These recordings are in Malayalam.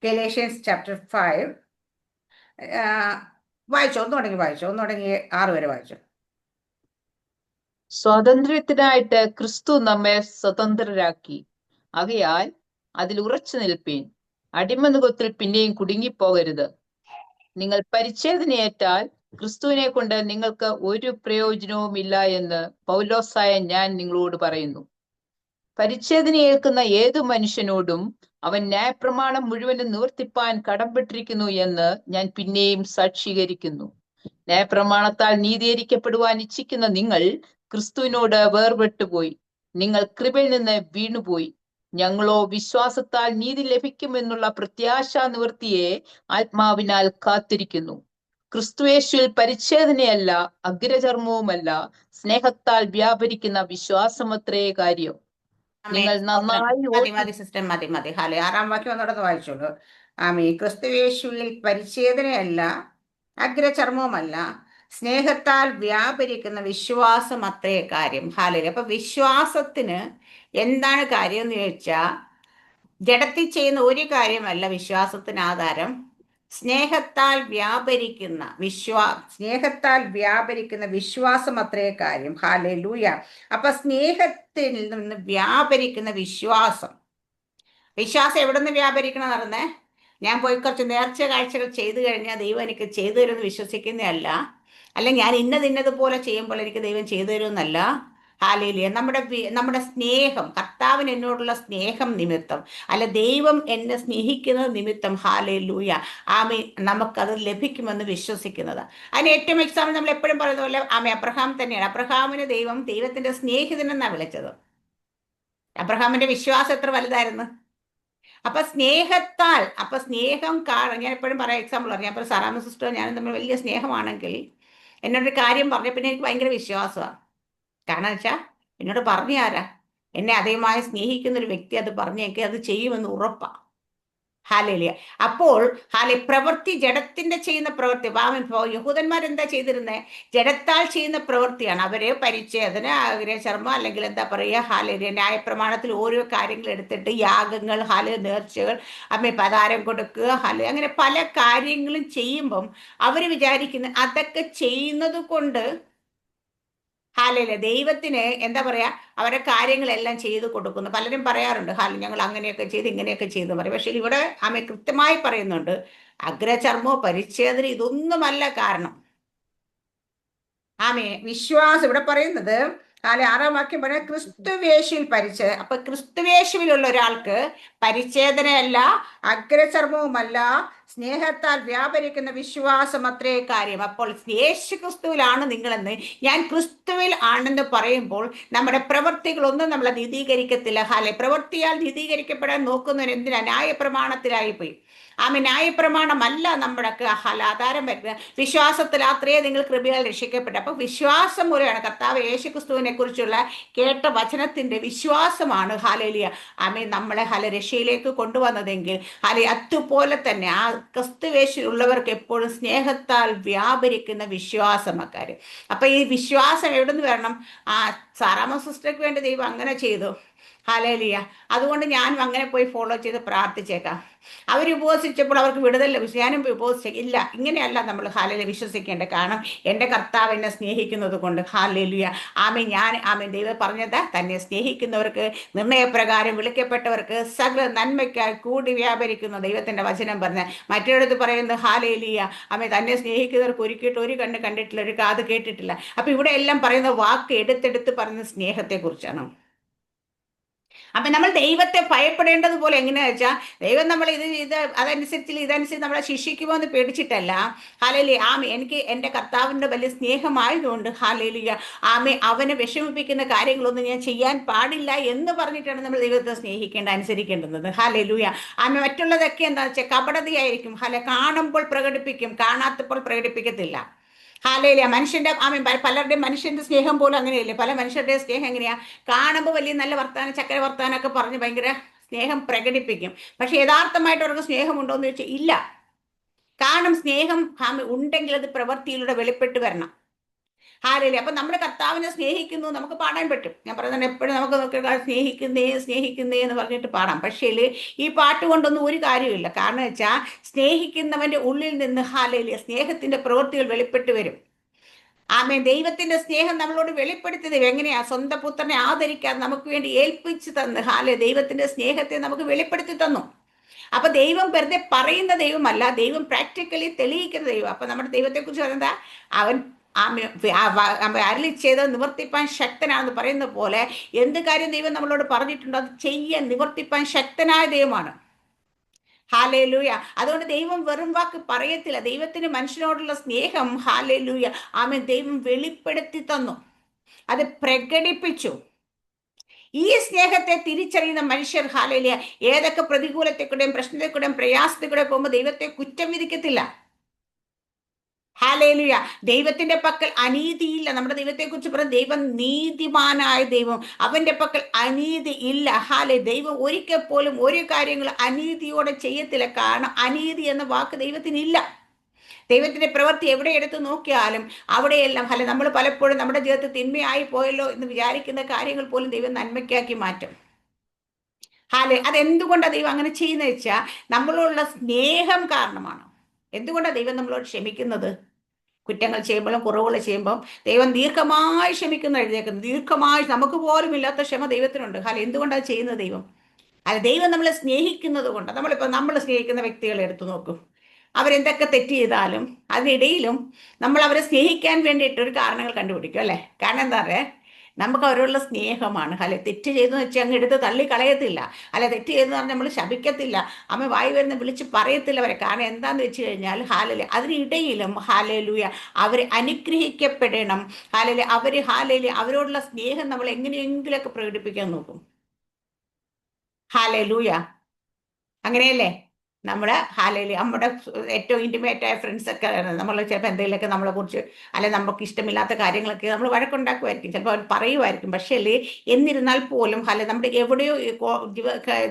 ഗലേഷ്യൻസ് ചാപ്റ്റർ 5 വായിച്ചോ, ഒന്നുടങ്ങി 6 വരെ വായിച്ചോ. സ്വാതന്ത്ര്യത്തിനായിട്ട് ക്രിസ്തു നമ്മെ സ്വതന്ത്രരാക്കി. ആകയാൽ അതിൽ ഉറച്ചു നിൽപ്പീൻ. അടിമനുഖത്തിൽ പിന്നെയും കുടുങ്ങിപ്പോകരുത്. നിങ്ങൾ പരിച്ഛേദനയേറ്റാൽ ക്രിസ്തുവിനെ കൊണ്ട് നിങ്ങൾക്ക് ഒരു പ്രയോജനവുമില്ല എന്ന് പൗലോസായ ഞാൻ നിങ്ങളോട് പറയുന്നു. പരിച്ഛേദനയേൽക്കുന്ന ഏതു മനുഷ്യനോടും അവൻ ന്യായപ്രമാണം മുഴുവനും നിവർത്തിപ്പാൻ കടംപെട്ടിരിക്കുന്നു എന്ന് ഞാൻ പിന്നെയും സാക്ഷീകരിക്കുന്നു. ന്യായപ്രമാണത്താൽ നീതീകരിക്കപ്പെടുവാൻ ഇച്ഛിക്കുന്ന നിങ്ങൾ ക്രിസ്തുവിനോട് വേർപെട്ടുപോയി. നിങ്ങൾ കൃപയിൽ നിന്ന് വീണുപോയി. ഞങ്ങളോ വിശ്വാസത്താൽ നീതി ലഭിക്കുമെന്നുള്ള പ്രത്യാശാ നിവൃത്തിയെ ആത്മാവിനാൽ കാത്തിരിക്കുന്നു. ക്രിസ്തുയേശുവിൽ പരിച്ഛേദനയല്ല, അഗ്രചർമ്മവുമല്ല, സ്നേഹത്താൽ വ്യാപരിക്കുന്ന വിശ്വാസമത്രേ കാര്യം. നിങ്ങൾ നന്നായി മതി സിസ്റ്റർ, മതി. ഹാലെ 6-ാം വാക്യം ഒന്നുകൂടെ വായിച്ചോളൂ. ആമീൻ. ക്രിസ്തുയേശുവിൽ പരിച്ഛേദനയല്ല, അഗ്രചർമ്മവുമല്ല, സ്നേഹത്താൽ വ്യാപരിക്കുന്ന വിശ്വാസം അത്രേ കാര്യം. ഹാലേ. അപ്പൊ വിശ്വാസത്തിന് എന്താണ് കാര്യം എന്ന് ചോദിച്ചാൽ, ജഡത്തിൽ ചെയ്യുന്ന ഒരു കാര്യമല്ല വിശ്വാസത്തിന് ആധാരം. സ്നേഹത്താൽ വ്യാപരിക്കുന്ന വിശ്വാസം അത്രേ കാര്യം. ഹല്ലേലൂയ. അപ്പൊ സ്നേഹത്തിൽ നിന്ന് വ്യാപരിക്കുന്ന വിശ്വാസം എവിടെ നിന്ന് വ്യാപരിക്കണം നടന്നേ? ഞാൻ പോയി കുറച്ച് നേർച്ച കാഴ്ചകൾ ചെയ്തു കഴിഞ്ഞാൽ ദൈവം എനിക്ക് ചെയ്തു തരുമെന്ന് വിശ്വസിക്കുന്നതല്ല. അല്ല ഞാൻ ഇന്നതുപോലെ ചെയ്യുമ്പോൾ എനിക്ക് ദൈവം ചെയ്തു തരുമെന്നല്ല. ഹാലേലിയ. നമ്മുടെ സ്നേഹം, കർത്താവിന് എന്നോടുള്ള സ്നേഹം നിമിത്തം, അല്ല ദൈവം എന്നെ സ്നേഹിക്കുന്നത് നിമിത്തം, ഹാലേലൂയ, ആമേ, നമുക്കത് ലഭിക്കുമെന്ന് വിശ്വസിക്കുന്നത്. അതിന് ഏറ്റവും എക്സാമ്പിൾ നമ്മൾ എപ്പോഴും പറയുന്ന പോലെ അബ്രഹാം തന്നെയാണ്. അബ്രഹാമിന് ദൈവത്തിന്റെ സ്നേഹിതനെന്നാണ് വിളിച്ചത്. അബ്രഹാമിന്റെ വിശ്വാസം എത്ര വലുതായിരുന്നു. അപ്പൊ സ്നേഹം ഞാൻ എപ്പോഴും പറയാം, എക്സാമ്പിൾ പറഞ്ഞു. ഞാൻ സാറാമ്മ സിസ്റ്റർ ഞാനും തമ്മിൽ വലിയ സ്നേഹമാണെങ്കിൽ എന്നോടൊരു കാര്യം പറഞ്ഞ പിന്നെ എനിക്ക് ഭയങ്കര വിശ്വാസമാണ്. കാരണം വെച്ചാൽ എന്നോട് പറഞ്ഞ ആരാ? എന്നെ അതേമായി സ്നേഹിക്കുന്ന ഒരു വ്യക്തി അത് പറഞ്ഞേക്ക് അത് ചെയ്യുമെന്ന് ഉറപ്പാണ്. ഹാലേലിയ. അപ്പോൾ പ്രവൃത്തി, ജഡത്തിന്റെ ചെയ്യുന്ന പ്രവൃത്തി. യഹൂദന്മാരെന്താ ചെയ്തിരുന്നത്? ജഡത്താൽ ചെയ്യുന്ന പ്രവൃത്തിയാണ്. അവര് പരിച്ഛേദന, ചർമ്മം, അല്ലെങ്കിൽ എന്താ പറയുക, ഹാലേലിയ, ന്യായപ്രമാണത്തിൽ ഓരോ കാര്യങ്ങൾ എടുത്തിട്ട് യാഗങ്ങൾ, നേർച്ചകൾ, പതാരം കൊടുക്കുക, അങ്ങനെ പല കാര്യങ്ങളും ചെയ്യുമ്പം അവര് വിചാരിക്കുന്ന അതൊക്കെ ചെയ്യുന്നത് കൊണ്ട് ദൈവത്തിന് എന്താ പറയാ, അവരുടെ കാര്യങ്ങളെല്ലാം ചെയ്തു കൊടുക്കുന്നു. പലരും പറയാറുണ്ട്, ഞങ്ങൾ അങ്ങനെയൊക്കെ ചെയ്ത് ഇങ്ങനെയൊക്കെ ചെയ്തു പറയും. പക്ഷെ ഇവിടെ കൃത്യമായി പറയുന്നുണ്ട്, അഗ്രചർമ്മോ പരിച്ഛേദന ഇതൊന്നുമല്ല കാരണം. വിശ്വാസം ഇവിടെ പറയുന്നത് 6-ാം വാക്യം പറയാം, ക്രിസ്തുവേശുവിൽ അപ്പൊ ക്രിസ്തുവേശുവിലുള്ള ഒരാൾക്ക് പരിച്ഛേദനയല്ല, അഗ്രചർമ്മവുമല്ല, സ്നേഹത്താൽ വ്യാപരിക്കുന്ന വിശ്വാസം അത്രേ കാര്യം. അപ്പോൾ യേശു ക്രിസ്തുവിലാണ് നിങ്ങളെന്ന്, ഞാൻ ക്രിസ്തുവിൽ ആണെന്ന് പറയുമ്പോൾ നമ്മുടെ പ്രവൃത്തികളൊന്നും നമ്മളെ നീതീകരിക്കത്തില്ല. പ്രവൃത്തിയാൽ നീതീകരിക്കപ്പെടാൻ നോക്കുന്നവർ എന്തിനാ? ന്യായപ്രമാണത്തിലായിപ്പോയി. ന്യായപ്രമാണമല്ല നമ്മുടെ ആധാരം വരുന്നത്. വിശ്വാസത്തിൽ അത്രേ നിങ്ങൾ കൃപയാൽ രക്ഷിക്കപ്പെട്ടു. അപ്പൊ വിശ്വാസം മൂലമാണ് കർത്താവ് യേശു ക്രിസ്തുവിനെ കുറിച്ചുള്ള കേട്ട വചനത്തിന്റെ വിശ്വാസമാണ് നമ്മളെ രക്ഷയിലേക്ക് കൊണ്ടുവന്നതെങ്കിൽ അതുപോലെ തന്നെ ആ ക്രിസ്തുവേശുള്ളവർക്ക് എപ്പോഴും സ്നേഹത്താൽ വ്യാപരിക്കുന്ന വിശ്വാസമക്കാര്. അപ്പൊ ഈ വിശ്വാസം എവിടെ നിന്ന് വരണം? സാറാമ്മ സിസ്റ്റർക്ക് വേണ്ടി ദൈവം അങ്ങനെ ചെയ്തു. ഹല്ലേലൂയ. അതുകൊണ്ട് ഞാനും അങ്ങനെ പോയി ഫോളോ ചെയ്ത് പ്രാർത്ഥിച്ചേക്കാം. അവർ ഉപവസിച്ചപ്പോൾ അവർക്ക് വിടുതൽ ലഭിച്ചു, ഞാനും ഉപവസിച്ചില്ല. ഇങ്ങനെയല്ല നമ്മൾ ഹല്ലേലൂയ വിശ്വസിക്കേണ്ടത്. കാരണം എൻ്റെ കർത്താവ് എന്നെ സ്നേഹിക്കുന്നത് കൊണ്ട്. ഹല്ലേലൂയ. ദൈവം പറഞ്ഞത്, തന്നെ സ്നേഹിക്കുന്നവർക്ക്, നിർണയപ്രകാരം വിളിക്കപ്പെട്ടവർക്ക് സകല നന്മയ്ക്കായി കൂടി വ്യാപരിക്കുന്നു ദൈവത്തിന്റെ വചനം പറഞ്ഞ്. മറ്റൊരിടത്ത് പറയുന്നത് ഹല്ലേലൂയ, തന്നെ സ്നേഹിക്കുന്നവർക്ക് ഒരുക്കിയിട്ട് ഒരു കണ്ണ് കണ്ടിട്ടില്ല, ഒരു കാത് കേട്ടിട്ടില്ല. അപ്പൊ ഇവിടെ എല്ലാം പറയുന്ന വാക്ക് എടുത്തെടുത്ത് പറയുന്ന സ്നേഹത്തെ കുറിച്ചാണ്. അപ്പൊ നമ്മൾ ദൈവത്തെ ഭയപ്പെടേണ്ടതുപോലെ എങ്ങനെയാ വെച്ചാൽ, ദൈവം നമ്മൾ ഇതനുസരിച്ച് നമ്മളെ ശിക്ഷിക്കുമോ എന്ന് പേടിച്ചിട്ടല്ല. എനിക്ക് എൻ്റെ കർത്താവിൻ്റെ വലിയ സ്നേഹമായതുകൊണ്ട് അവനെ വിഷമിപ്പിക്കുന്ന കാര്യങ്ങളൊന്നും ഞാൻ ചെയ്യാൻ പാടില്ല എന്ന് പറഞ്ഞിട്ടാണ് നമ്മൾ ദൈവത്തെ അനുസരിക്കേണ്ടത്. മറ്റുള്ളതൊക്കെ എന്താണെന്ന് വെച്ചാൽ കപടതയായിരിക്കും. കാണുമ്പോൾ പ്രകടിപ്പിക്കും, കാണാത്തപ്പോൾ പ്രകടിപ്പിക്കത്തില്ല. മനുഷ്യന്റെ പലരുടെയും മനുഷ്യന്റെ സ്നേഹം പോലും അങ്ങനെയല്ലേ. പല മനുഷ്യരുടെ സ്നേഹം എങ്ങനെയാ? കാണുമ്പോൾ വലിയ നല്ല വർത്താനം, ചക്കര വർത്താനമൊക്കെ പറഞ്ഞ് ഭയങ്കര സ്നേഹം പ്രകടിപ്പിക്കും. പക്ഷെ യഥാർത്ഥമായിട്ട് അവർക്ക് സ്നേഹമുണ്ടോ എന്ന് ചോദിച്ചാൽ ഇല്ല. കാരണം സ്നേഹം ഉണ്ടെങ്കിൽ അത് പ്രവൃത്തിയിലൂടെ വെളിപ്പെട്ട് വരണം. ഹാലയിലെ. അപ്പൊ നമ്മുടെ കർത്താവിനെ സ്നേഹിക്കുന്നു നമുക്ക് പാടാൻ പറ്റും. ഞാൻ പറയുന്നത് എപ്പോഴും നമുക്ക് നോക്കുക, സ്നേഹിക്കുന്നേ സ്നേഹിക്കുന്നേ എന്ന് പറഞ്ഞിട്ട് പാടാം. പക്ഷേ ഈ പാട്ട് കൊണ്ടൊന്നും ഒരു കാര്യമില്ല. കാരണം വെച്ചാൽ സ്നേഹിക്കുന്നവന്റെ ഉള്ളിൽ നിന്ന് ഹാലയിലെ സ്നേഹത്തിന്റെ പ്രവൃത്തികൾ വെളിപ്പെട്ട് വരും. ആമേൻ. ദൈവത്തിന്റെ സ്നേഹം നമ്മളോട് വെളിപ്പെടുത്തിയത് എങ്ങനെയാ? സ്വന്തം പുത്രനെ ആദരിക്കാൻ നമുക്ക് വേണ്ടി ഏൽപ്പിച്ചു തന്ന് ദൈവത്തിന്റെ സ്നേഹത്തെ നമുക്ക് വെളിപ്പെടുത്തി തന്നു. അപ്പൊ ദൈവം വെറുതെ പറയുന്ന ദൈവമല്ല, ദൈവം പ്രാക്ടിക്കലി തെളിയിക്കുന്ന ദൈവം. അപ്പൊ നമ്മുടെ ദൈവത്തെ കുറിച്ച് പറയുന്നത് അവൻ അരുളി ചെയ്ത് നിവർത്തിപ്പാൻ ശക്തനാണെന്ന് പറയുന്ന പോലെ എന്ത് കാര്യം ദൈവം നമ്മളോട് പറഞ്ഞിട്ടുണ്ടോ അത് ചെയ്യാൻ നിവർത്തിപ്പാൻ ശക്തനായ ദൈവമാണ്. ഹാലേലൂയ. അതുകൊണ്ട് ദൈവം വെറും വാക്ക് പറയത്തില്ല. ദൈവത്തിന് മനുഷ്യനോടുള്ള സ്നേഹം ഹാലേലൂയ ആമേൻ ദൈവം വെളിപ്പെടുത്തി തന്നു, അത് പ്രകടിപ്പിച്ചു. ഈ സ്നേഹത്തെ തിരിച്ചറിയുന്ന മനുഷ്യർ ഹാലേലൂയ ഏതൊക്കെ പ്രതികൂലത്തെക്കൂടെയും പ്രശ്നത്തെക്കൂടെയും പ്രയാസത്തെക്കൂടെ പോകുമ്പോൾ ദൈവത്തെ കുറ്റം വിധിക്കത്തില്ല. ഹാലേലൂയ. ദൈവത്തിന്റെ പക്കൽ അനീതിയില്ല. നമ്മുടെ ദൈവത്തെ കുറിച്ച് പറഞ്ഞ ദൈവം നീതിമാനായ ദൈവം, അവന്റെ പക്കൽ അനീതി ഇല്ല. ദൈവം ഒരിക്കൽ പോലും ഒരു കാര്യങ്ങൾ അനീതിയോടെ ചെയ്യത്തില്ല. കാരണം അനീതി എന്ന വാക്ക് ദൈവത്തിനില്ല. ദൈവത്തിന്റെ പ്രവൃത്തി എവിടെ എടുത്ത് നോക്കിയാലും അവിടെയെല്ലാം നമ്മൾ പലപ്പോഴും നമ്മുടെ ജീവിതത്തിൽ തിന്മയായി പോയല്ലോ എന്ന് വിചാരിക്കുന്ന കാര്യങ്ങൾ പോലും ദൈവം നന്മയ്ക്കാക്കി മാറ്റും. അതെന്തുകൊണ്ടാണ് ദൈവം അങ്ങനെ ചെയ്യുന്നത് വെച്ചാൽ നമ്മളോടുള്ള സ്നേഹം കാരണമാണ്. എന്തുകൊണ്ടാണ് ദൈവം നമ്മളോട് ക്ഷമിക്കുന്നത്? കുറ്റങ്ങൾ ചെയ്യുമ്പോഴും കുറവുകൾ ചെയ്യുമ്പോൾ ദൈവം ദീർഘമായി ക്ഷമിക്കുന്ന എഴുതിയേക്കുന്നത്. ദീർഘമായി നമുക്ക് പോലും ഇല്ലാത്ത ക്ഷമ ദൈവത്തിനുണ്ട്. എന്തുകൊണ്ടാണ് ചെയ്യുന്നത് ദൈവം? ദൈവം നമ്മളെ സ്നേഹിക്കുന്നത് കൊണ്ട്. നമ്മൾ സ്നേഹിക്കുന്ന വ്യക്തികളെ എടുത്തു നോക്കും, അവരെന്തൊക്കെ തെറ്റ് ചെയ്താലും അതിനിടയിലും നമ്മൾ അവരെ സ്നേഹിക്കാൻ വേണ്ടിയിട്ടൊരു കാരണങ്ങൾ കണ്ടുപിടിക്കും അല്ലേ? കാരണം എന്താ പറയുക, നമുക്ക് അവരോടുള്ള സ്നേഹമാണ്. തെറ്റ് ചെയ്തെന്ന് വെച്ചാൽ അങ്ങ് എടുത്ത് തള്ളി കളയത്തില്ല. തെറ്റ് ചെയ്തെന്ന് പറഞ്ഞാൽ നമ്മൾ ശപിക്കത്തില്ല, അമ്മ വായി വരുന്ന വിളിച്ച് പറയത്തില്ല അവരെ. കാരണം എന്താന്ന് വെച്ച് കഴിഞ്ഞാൽ അതിനിടയിലും അവർ അനുഗ്രഹിക്കപ്പെടണം. അവരോടുള്ള സ്നേഹം നമ്മൾ എങ്ങനെയെങ്കിലൊക്കെ പ്രകടിപ്പിക്കാൻ നോക്കും. അങ്ങനെയല്ലേ? നമ്മുടെ നമ്മുടെ ഏറ്റവും ഇൻറ്റിമേറ്റ് ആയ ഫ്രണ്ട്സൊക്കെ നമ്മൾ ചിലപ്പോൾ എന്തെങ്കിലുമൊക്കെ നമ്മളെ കുറിച്ച് നമുക്ക് ഇഷ്ടമില്ലാത്ത കാര്യങ്ങളൊക്കെ നമ്മൾ വഴക്കുണ്ടാക്കുമായിരിക്കും, ചിലപ്പോൾ അവർ പറയുമായിരിക്കും. പക്ഷേ എന്നിരുന്നാൽ പോലും നമ്മുടെ എവിടെയോ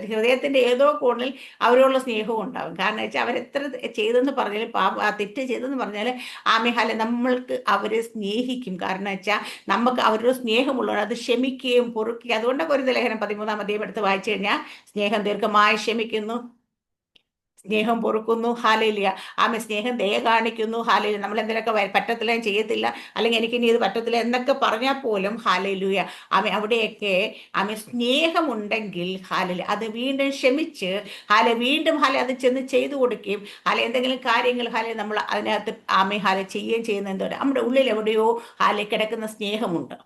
ഹൃദയത്തിൻ്റെ ഏതോ കോണിൽ അവരോടുള്ള സ്നേഹവും ഉണ്ടാകും. കാരണം വെച്ചാൽ അവരെത്ര ചെയ്തെന്ന് പറഞ്ഞാൽ തെറ്റ് ചെയ്തെന്ന് പറഞ്ഞാൽ നമ്മൾക്ക് അവരെ സ്നേഹിക്കും. കാരണം വെച്ചാൽ നമുക്ക് അവരോട് സ്നേഹമുള്ളവർ അത് ക്ഷമിക്കുകയും പൊറുക്കുകയും. അതുകൊണ്ടൊക്കെ ഒരു ലേഖനം 13-ാം അധ്യായം എടുത്ത് വായിച്ചു കഴിഞ്ഞാൽ സ്നേഹം ദീർഘമായി ക്ഷമിക്കുന്നു, സ്നേഹം പൊറുക്കുന്നു, സ്നേഹം ദയ കാണിക്കുന്നു. നമ്മൾ എന്തെങ്കിലുമൊക്കെ പറ്റത്തില്ല, ചെയ്യത്തില്ല, അല്ലെങ്കിൽ എനിക്ക് ഇനി ഇത് പറ്റത്തില്ല എന്നൊക്കെ പറഞ്ഞാൽ പോലും അവിടെയൊക്കെ സ്നേഹമുണ്ടെങ്കിൽ അത് വീണ്ടും ക്ഷമിച്ച് വീണ്ടും അത് ചെന്ന് ചെയ്തു കൊടുക്കുകയും എന്തെങ്കിലും കാര്യങ്ങൾ നമ്മൾ അതിനകത്ത് ചെയ്യുകയും ചെയ്യുന്ന എന്തോ നമ്മുടെ ഉള്ളിൽ എവിടെയോ കിടക്കുന്ന സ്നേഹമുണ്ട്.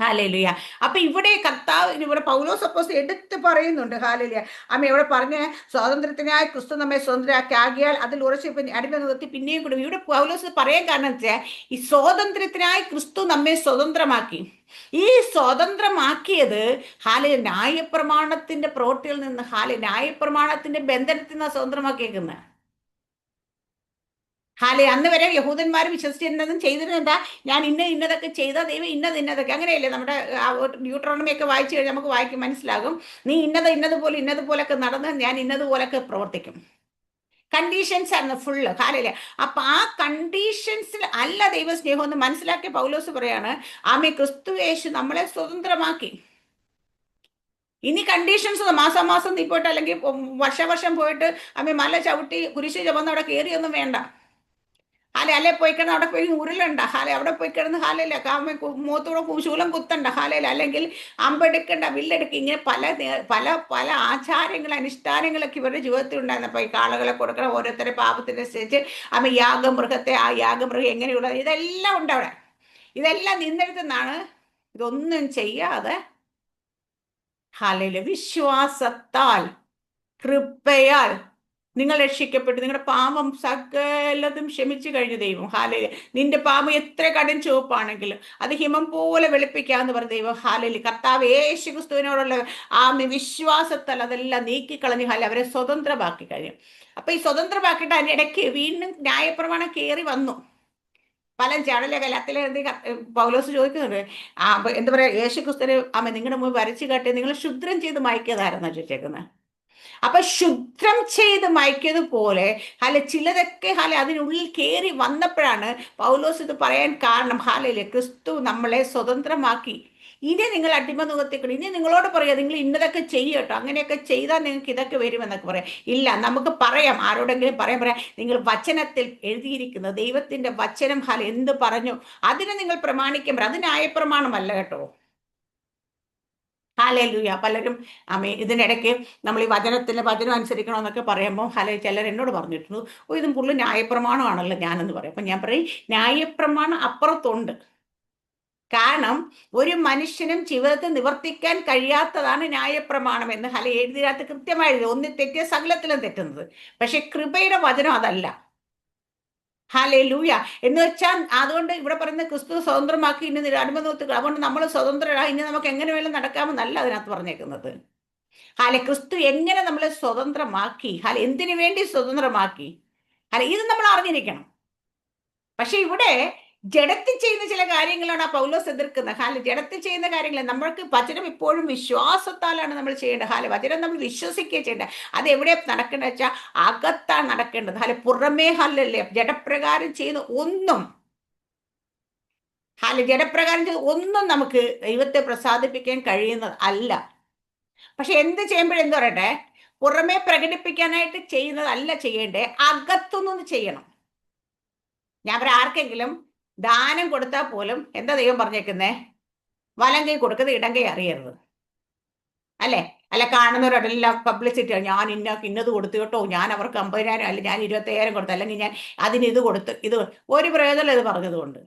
ഹാലേലുയ. അപ്പൊ ഇവിടെ കർത്താവ് ഇവിടെ പൗലോസ് അപ്പോസ്തലൻ എടുത്ത് പറയുന്നുണ്ട്. ഹാലേലുയ. ഇവിടെ പറഞ്ഞ സ്വാതന്ത്ര്യത്തിനായി ക്രിസ്തു നമ്മെ സ്വതന്ത്രരാക്കി, ആകിയാൽ അതിൽ ഉറച്ച് അടിമ നിർത്തി പിന്നെയും കൂടി. ഇവിടെ പൗലോസ് പറയാൻ കാരണം വെച്ചാൽ ഈ സ്വാതന്ത്ര്യത്തിനായി ക്രിസ്തു നമ്മെ സ്വതന്ത്രമാക്കി. ഈ സ്വതന്ത്രമാക്കിയത് ന്യായപ്രമാണത്തിന്റെ പ്രവൃത്തിയിൽ നിന്ന് ന്യായപ്രമാണത്തിന്റെ ബന്ധനത്തിൽ നിന്ന് സ്വതന്ത്രമാക്കിയേക്കുന്നത്. അന്ന് വരെ യഹൂദന്മാർ വിശ്വസിച്ചിരുന്നതും ചെയ്തിരുന്നെന്താ, ഞാൻ ഇന്നതൊക്കെ ചെയ്താൽ ദൈവം ഇന്നതൊക്കെ. അങ്ങനെയല്ലേ? നമ്മുടെ ന്യൂട്രോണമിയൊക്കെ വായിച്ചു കഴിഞ്ഞാൽ നമുക്ക് മനസ്സിലാകും. നീ ഇന്നതുപോലൊക്കെ നടന്ന് ഞാൻ ഇന്നതുപോലൊക്കെ പ്രവർത്തിക്കും. കണ്ടീഷൻസ് ആണ് ഫുള്ള്. അപ്പൊ ആ കണ്ടീഷൻസിൽ അല്ല ദൈവ സ്നേഹം എന്ന് മനസ്സിലാക്കിയ പൗലോസ് പറയാണ്, ക്രിസ്തു യേശു നമ്മളെ സ്വതന്ത്രമാക്കി. ഇനി കണ്ടീഷൻസ് മാസം നീ പോയിട്ട് അല്ലെങ്കിൽ വർഷം പോയിട്ട് മല ചവിട്ടി കുരിശ് ചുമന്ന് അവിടെ കയറിയൊന്നും വേണ്ട. അല്ലെ പോയി കിടന്ന് അവിടെ പോയി ഉരുളണ്ട. അവിടെ പോയി കിടന്ന് മുഖത്തൂടെ ശൂലം കുത്തണ്ട. അല്ലെങ്കിൽ അമ്പെടുക്കണ്ട, വില്ലെടുക്കുക. ഇങ്ങനെ പല ആചാരങ്ങൾ അനുഷ്ഠാനങ്ങളൊക്കെ ഇവരുടെ ജീവിതത്തിൽ ഉണ്ടായിരുന്നപ്പോൾ ഈ കാളകളെ കൊടുക്കണം, ഓരോരുത്തരെ പാപത്തിനനുസരിച്ച് യാഗമൃഗത്തെ, ആ യാഗമൃഗം എങ്ങനെയുള്ള ഇതെല്ലാം ഉണ്ട് അവിടെ. ഇതെല്ലാം നിന്നെടുത്തുനിന്നാണ്. ഇതൊന്നും ചെയ്യാതെ വിശ്വാസത്താൽ കൃപയാൽ നിങ്ങൾ രക്ഷിക്കപ്പെട്ടു, നിങ്ങളുടെ പാപം സകലതും ക്ഷമിച്ചു കഴിഞ്ഞു ദൈവം. നിന്റെ പാപം എത്ര കടും ചുവപ്പാണെങ്കിലും അത് ഹിമം പോലെ വെളുപ്പിക്കാന്ന് പറഞ്ഞ ദൈവം. കർത്താവ് യേശു ക്രിസ്തുവിനോടുള്ള വിശ്വാസത്താൽ അതെല്ലാം നീക്കിക്കളഞ്ഞു അവരെ സ്വതന്ത്രമാക്കി കഴിയും. അപ്പൊ ഈ സ്വതന്ത്രമാക്കിയിട്ട് അതിനിടയ്ക്ക് വീണ്ടും ന്യായപ്രമാണം കയറി വന്നു. പല ചടലകലത്തിലെ പൗലോസ് ചോദിക്കുന്നുണ്ട്, എന്താ പറയാ, യേശു ക്രിസ്തുവിനെ നിങ്ങളുടെ മുമ്പ് വരച്ചു കാട്ടി നിങ്ങൾ ശുദ്രം ചെയ്ത് മയക്കിയതാരെന്നാ ചോദിച്ചേക്കുന്നത്. അപ്പൊ ശുദ്ധം ചെയ്ത് മായ്ക്കിയതുപോലെ ചിലതൊക്കെ അതിനുള്ളിൽ കയറി വന്നപ്പോഴാണ് പൗലോസ് ഇത് പറയാൻ കാരണം. ക്രിസ്തു നമ്മളെ സ്വതന്ത്രമാക്കി. ഇനി നിങ്ങൾ അടിമ നിവർത്തിക്കണം. ഇനി നിങ്ങളോട് പറയാം നിങ്ങൾ ഇന്നതൊക്കെ ചെയ്യട്ടോ, അങ്ങനെയൊക്കെ ചെയ്താൽ നിങ്ങൾക്ക് ഇതൊക്കെ വരുമെന്നൊക്കെ പറയാം. ഇല്ല, നമുക്ക് പറയാം, ആരോടെങ്കിലും പറയാം നിങ്ങൾ വചനത്തിൽ എഴുതിയിരിക്കുന്ന ദൈവത്തിന്റെ വചനം എന്ത് പറഞ്ഞു അതിനെ നിങ്ങൾ പ്രമാണിക്കാൻ. അത് ന്യായപ്രമാണമല്ല കേട്ടോ. ഹാലേലൂയ. പലരും ഇതിനിടയ്ക്ക് നമ്മൾ ഈ വചനം അനുസരിക്കണമെന്നൊക്കെ പറയുമ്പോൾ ചിലർ എന്നോട് പറഞ്ഞിട്ടുണ്ട്, ഇതും പുള്ളി ന്യായപ്രമാണമാണല്ലോ ഞാനെന്ന് പറയും. അപ്പം ഞാൻ പറയും, ന്യായപ്രമാണം അപ്പുറത്തുണ്ട്. കാരണം ഒരു മനുഷ്യനും ജീവിതത്തിൽ നിവർത്തിക്കാൻ കഴിയാത്തതാണ് ന്യായപ്രമാണം എന്ന് എഴുതിനകത്ത് കൃത്യമായി ഒന്നി തെറ്റിയ സകലത്തിലും തെറ്റുന്നത്. പക്ഷെ കൃപയുടെ വചനം അതല്ല. ഹല്ലേലൂയ. എന്ന് വെച്ചാൽ അതുകൊണ്ട് ഇവിടെ പറയുന്ന ക്രിസ്തു സ്വതന്ത്രമാക്കി ഇനി അടിമ നിർത്തുക. അതുകൊണ്ട് നമ്മൾ സ്വതന്ത്രരായി ഇനി നമുക്ക് എങ്ങനെ വേണം നടക്കാമെന്നല്ല അതിനകത്ത് പറഞ്ഞേക്കുന്നത്. ക്രിസ്തു എങ്ങനെ നമ്മളെ സ്വതന്ത്രമാക്കി, എന്തിനു വേണ്ടി സ്വതന്ത്രമാക്കി, ഇത് നമ്മൾ അറിഞ്ഞിരിക്കണം. പക്ഷെ ഇവിടെ ജഡത്തിൽ ചെയ്യുന്ന ചില കാര്യങ്ങളാണ് ആ പൗലോസ് എതിർക്കുന്നത്. ജഡത്തിൽ ചെയ്യുന്ന കാര്യങ്ങൾ നമ്മൾക്ക് വചനം ഇപ്പോഴും വിശ്വാസത്താലാണ് നമ്മൾ ചെയ്യേണ്ടത്. വചനം നമ്മൾ വിശ്വസിക്കുക ചെയ്യേണ്ടത്. അത് എവിടെ നടക്കേണ്ടത് വെച്ചാൽ അകത്താണ് നടക്കേണ്ടത്. പുറമേ ജഡപ്രകാരം ചെയ്യുന്ന ഒന്നും ജഡപ്രകാരം ചെയ്ത് ഒന്നും നമുക്ക് ദൈവത്തെ പ്രസാദിപ്പിക്കാൻ കഴിയുന്നത് അല്ല. പക്ഷെ എന്ത് ചെയ്യുമ്പോഴെന്ത് പറയട്ടെ, പുറമേ പ്രകടിപ്പിക്കാനായിട്ട് ചെയ്യുന്നതല്ല ചെയ്യേണ്ടേ, അകത്തുനിന്ന് ചെയ്യണം. ഞാൻ പറയാം, ആർക്കെങ്കിലും ദാനം കൊടുത്താൽ പോലും എന്താ ദൈവം പറഞ്ഞേക്കുന്നേ, വലം കൈ കൊടുക്കുന്നത് ഇടം കൈ അറിയരുത്, അല്ല കാണുന്നവരോടെല്ലാം പബ്ലിസിറ്റി, ഞാൻ ഇന്നത് കൊടുത്തു കേട്ടോ, ഞാൻ അവർക്ക് 50,000 അല്ല ഞാൻ 25,000 കൊടുത്തു, അല്ലെങ്കിൽ ഞാൻ അതിന് ഇത് കൊടുത്ത്, ഇത് ഒരു പ്രയോജനം ഇത് പറഞ്ഞതുകൊണ്ട്.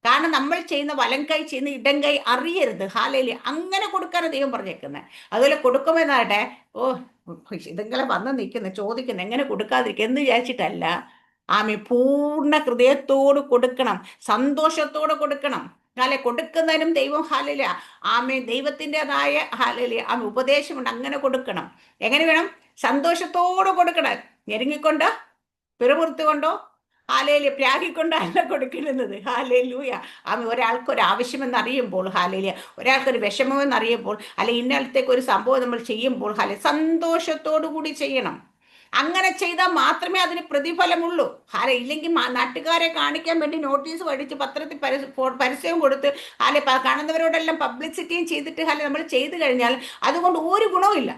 കാരണം നമ്മൾ ചെയ്യുന്ന വലം കൈ ചെയ്യുന്ന ഇടം കൈ അറിയരുത്. അങ്ങനെ കൊടുക്കാനാണ് ദൈവം പറഞ്ഞേക്കുന്നത്. അതുപോലെ കൊടുക്കുമെന്നാട്ടെ, ഇതെങ്കിലും വന്ന് നിൽക്കുന്നു ചോദിക്കുന്നു എങ്ങനെ കൊടുക്കാതിരിക്കുക എന്ന് വിചാരിച്ചിട്ടല്ല. പൂർണ്ണ ഹൃദയത്തോട് കൊടുക്കണം, സന്തോഷത്തോടെ കൊടുക്കണം. കൊടുക്കുന്നതിനും ദൈവം ദൈവത്തിൻ്റെതായ ഉപദേശമുണ്ട്. അങ്ങനെ കൊടുക്കണം. എങ്ങനെ വേണം? സന്തോഷത്തോടെ കൊടുക്കണം. ഞെരുങ്ങിക്കൊണ്ട് പിറുപുറത്തുകൊണ്ടോ പ്രാഗിക്കൊണ്ടല്ല കൊടുക്കുന്നത്. ഒരാൾക്കൊരു ആവശ്യമെന്നറിയുമ്പോൾ, ഒരാൾക്കൊരു വിഷമമെന്നറിയുമ്പോൾ, ഇന്നലത്തേക്ക് ഒരു സംഭവം നമ്മൾ ചെയ്യുമ്പോൾ സന്തോഷത്തോടു കൂടി ചെയ്യണം. അങ്ങനെ ചെയ്താൽ മാത്രമേ അതിന് പ്രതിഫലമുള്ളൂ. ഇല്ലെങ്കിൽ നാട്ടുകാരെ കാണിക്കാൻ വേണ്ടി നോട്ടീസ് പഠിച്ച് പത്രത്തിൽ പരസ്യവും കൊടുത്ത് കാണുന്നവരോടെല്ലാം പബ്ലിസിറ്റിയും ചെയ്തിട്ട് നമ്മൾ ചെയ്തു കഴിഞ്ഞാൽ അതുകൊണ്ട് ഒരു ഗുണവുമില്ല.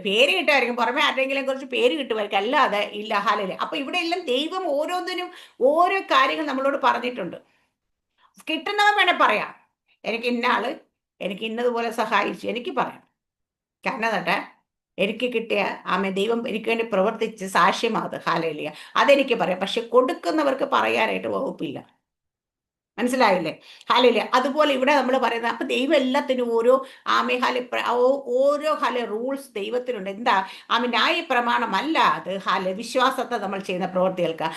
പേര് കിട്ടുമായിരിക്കും, പുറമെ ആരുടെങ്കിലും കുറച്ച് പേര് കിട്ടുമായിരിക്കും, അല്ലാതെ ഇല്ല. അപ്പൊ ഇവിടെ എല്ലാം ദൈവം ഓരോന്നിനും ഓരോ കാര്യങ്ങൾ നമ്മളോട് പറഞ്ഞിട്ടുണ്ട്. കിട്ടുന്നവൻ വേണേ പറയാം, എനിക്ക് ഇന്ന ആള് എനിക്ക് ഇന്നതുപോലെ സഹായിച്ചു, എനിക്ക് പറയാം. കാരണം എനിക്ക് കിട്ടിയ ദൈവം എനിക്ക് വേണ്ടി പ്രവർത്തിച്ച് സാക്ഷ്യമാത്. അതെനിക്ക് പറയാം. പക്ഷെ കൊടുക്കുന്നവർക്ക് പറയാനായിട്ട് വകുപ്പില്ല. മനസ്സിലായില്ലേ? അതുപോലെ ഇവിടെ നമ്മൾ പറയുന്നത്, അപ്പൊ ദൈവം എല്ലാത്തിനും ഓരോ ഓരോ റൂൾസ് ദൈവത്തിനുണ്ട്. എന്താ? ന്യായപ്രമാണമല്ല അത്. വിശ്വാസത്തെ നമ്മൾ ചെയ്യുന്ന പ്രവൃത്തികൾക്ക്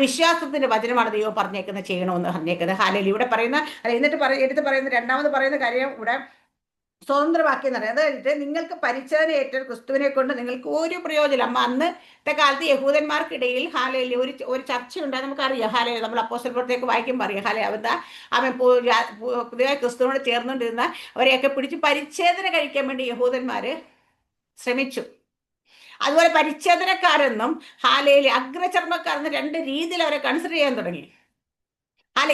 വിശ്വാസത്തിന്റെ വചനമാണ് ദൈവം പറഞ്ഞേക്കുന്നത്, ചെയ്യണമെന്ന് പറഞ്ഞേക്കുന്നത്. ഇവിടെ പറയുന്ന എന്നിട്ട് എടുത്ത് പറയുന്ന രണ്ടാമത് പറയുന്ന കാര്യം ഇവിടെ സ്വതന്ത്രമാക്കി എന്ന് പറയുന്നത്. അതായത് നിങ്ങൾക്ക് പരിച്ഛേദന ഏറ്റ ക്രിസ്തുവിനെ കൊണ്ട് നിങ്ങൾക്ക് ഒരു പ്രയോജനം. അന്നത്തെ കാലത്ത് യഹൂദന്മാർക്കിടയിൽ ഒരു ചർച്ചയുണ്ടായി, നമുക്കറിയാം. നമ്മൾ അപ്പോസ്തല പ്രവൃത്തിയൊക്കെ വായിക്കുമ്പോൾ അറിയാം. പുതിയ ക്രിസ്തുവിനോട് ചേർന്നുകൊണ്ടിരുന്ന അവരെയൊക്കെ പിടിച്ച് പരിച്ഛേദന കഴിക്കാൻ വേണ്ടി യഹൂദന്മാര് ശ്രമിച്ചു. അതുപോലെ പരിച്ഛേദനക്കാരെന്നും അഗ്രചർമ്മക്കാരെന്നും രണ്ട് രീതിയിൽ അവരെ കൺസിഡർ ചെയ്യാൻ തുടങ്ങി.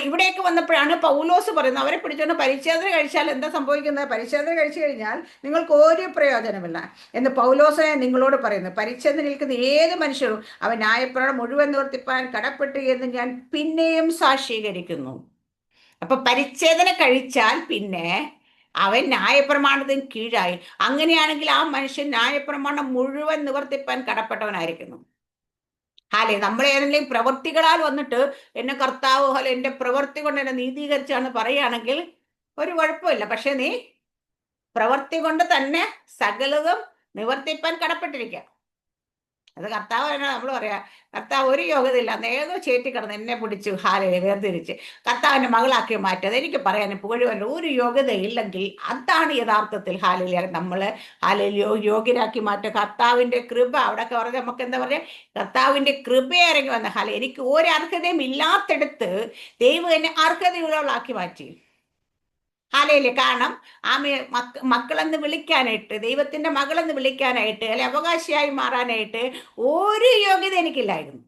ഇവിടേക്ക് വന്നപ്പോഴാണ് പൗലോസ് പറയുന്നത്, അവരെ പിടിച്ചുകൊണ്ട് പരിച്ഛേദന കഴിച്ചാൽ എന്താ സംഭവിക്കുന്നത്? പരിച്ഛേദന കഴിച്ചു കഴിഞ്ഞാൽ നിങ്ങൾക്ക് ഒരു പ്രയോജനമില്ല എന്ന് പൗലോസ് നിങ്ങളോട് പറയുന്നു. പരിച്ഛേദന നിൽക്കുന്ന ഏത് മനുഷ്യരും അവൻ ന്യായപ്രമാണം മുഴുവൻ നിവർത്തിപ്പാൻ കടപ്പെട്ടു എന്ന് ഞാൻ പിന്നെയും സാക്ഷീകരിക്കുന്നു. അപ്പൊ പരിച്ഛേദന കഴിച്ചാൽ പിന്നെ അവൻ ന്യായപ്രമാണത്തിന് കീഴായി. അങ്ങനെയാണെങ്കിൽ ആ മനുഷ്യൻ ന്യായപ്രമാണം മുഴുവൻ നിവർത്തിപ്പാൻ കടപ്പെട്ടവനായിരിക്കുന്നു. നമ്മൾ ഏതെങ്കിലും പ്രവൃത്തികളാൽ വന്നിട്ട് എന്നെ കർത്താവ് എന്റെ പ്രവൃത്തി കൊണ്ട് എന്നെ നീതീകരിച്ചാണ് പറയുകയാണെങ്കിൽ ഒരു കുഴപ്പമില്ല. പക്ഷെ നീ പ്രവൃത്തി കൊണ്ട് തന്നെ സകലതും നിവർത്തിപ്പാൻ കടപ്പെട്ടിരിക്കുക. അത് കർത്താവ് തന്നെ നമ്മൾ പറയാ, കർത്താവ് ഒരു യോഗ്യതയില്ല, ഏതോ ചേറ്റി കിടന്ന് എന്നെ പിടിച്ചു വേർതിരിച്ച് കർത്താവിന്റെ മകളാക്കി മാറ്റിയത് എനിക്ക് പറയാൻ പുകഴുവല്ല. ഒരു യോഗ്യതയില്ലെങ്കിൽ അതാണ് യഥാർത്ഥത്തിൽ നമ്മള് യോഗ്യരാക്കി മാറ്റുക. കർത്താവിന്റെ കൃപ അവിടെയൊക്കെ പറഞ്ഞ നമുക്ക് എന്താ പറയാ, കർത്താവിന്റെ കൃപ ഇറങ്ങി വന്ന എനിക്ക് ഒരു അർഹതയും ഇല്ലാത്തടുത്ത് ദൈവം എന്നെ അർഹതയുള്ളവളാക്കി മാറ്റി. ഹാലയിലെ കാരണം ആമെ മക്കളെന്ന് വിളിക്കാനായിട്ട്, ദൈവത്തിന്റെ മകളെന്ന് വിളിക്കാനായിട്ട്, അല്ലെ അവകാശിയായി മാറാനായിട്ട് ഒരു യോഗ്യത എനിക്കില്ലായിരുന്നു.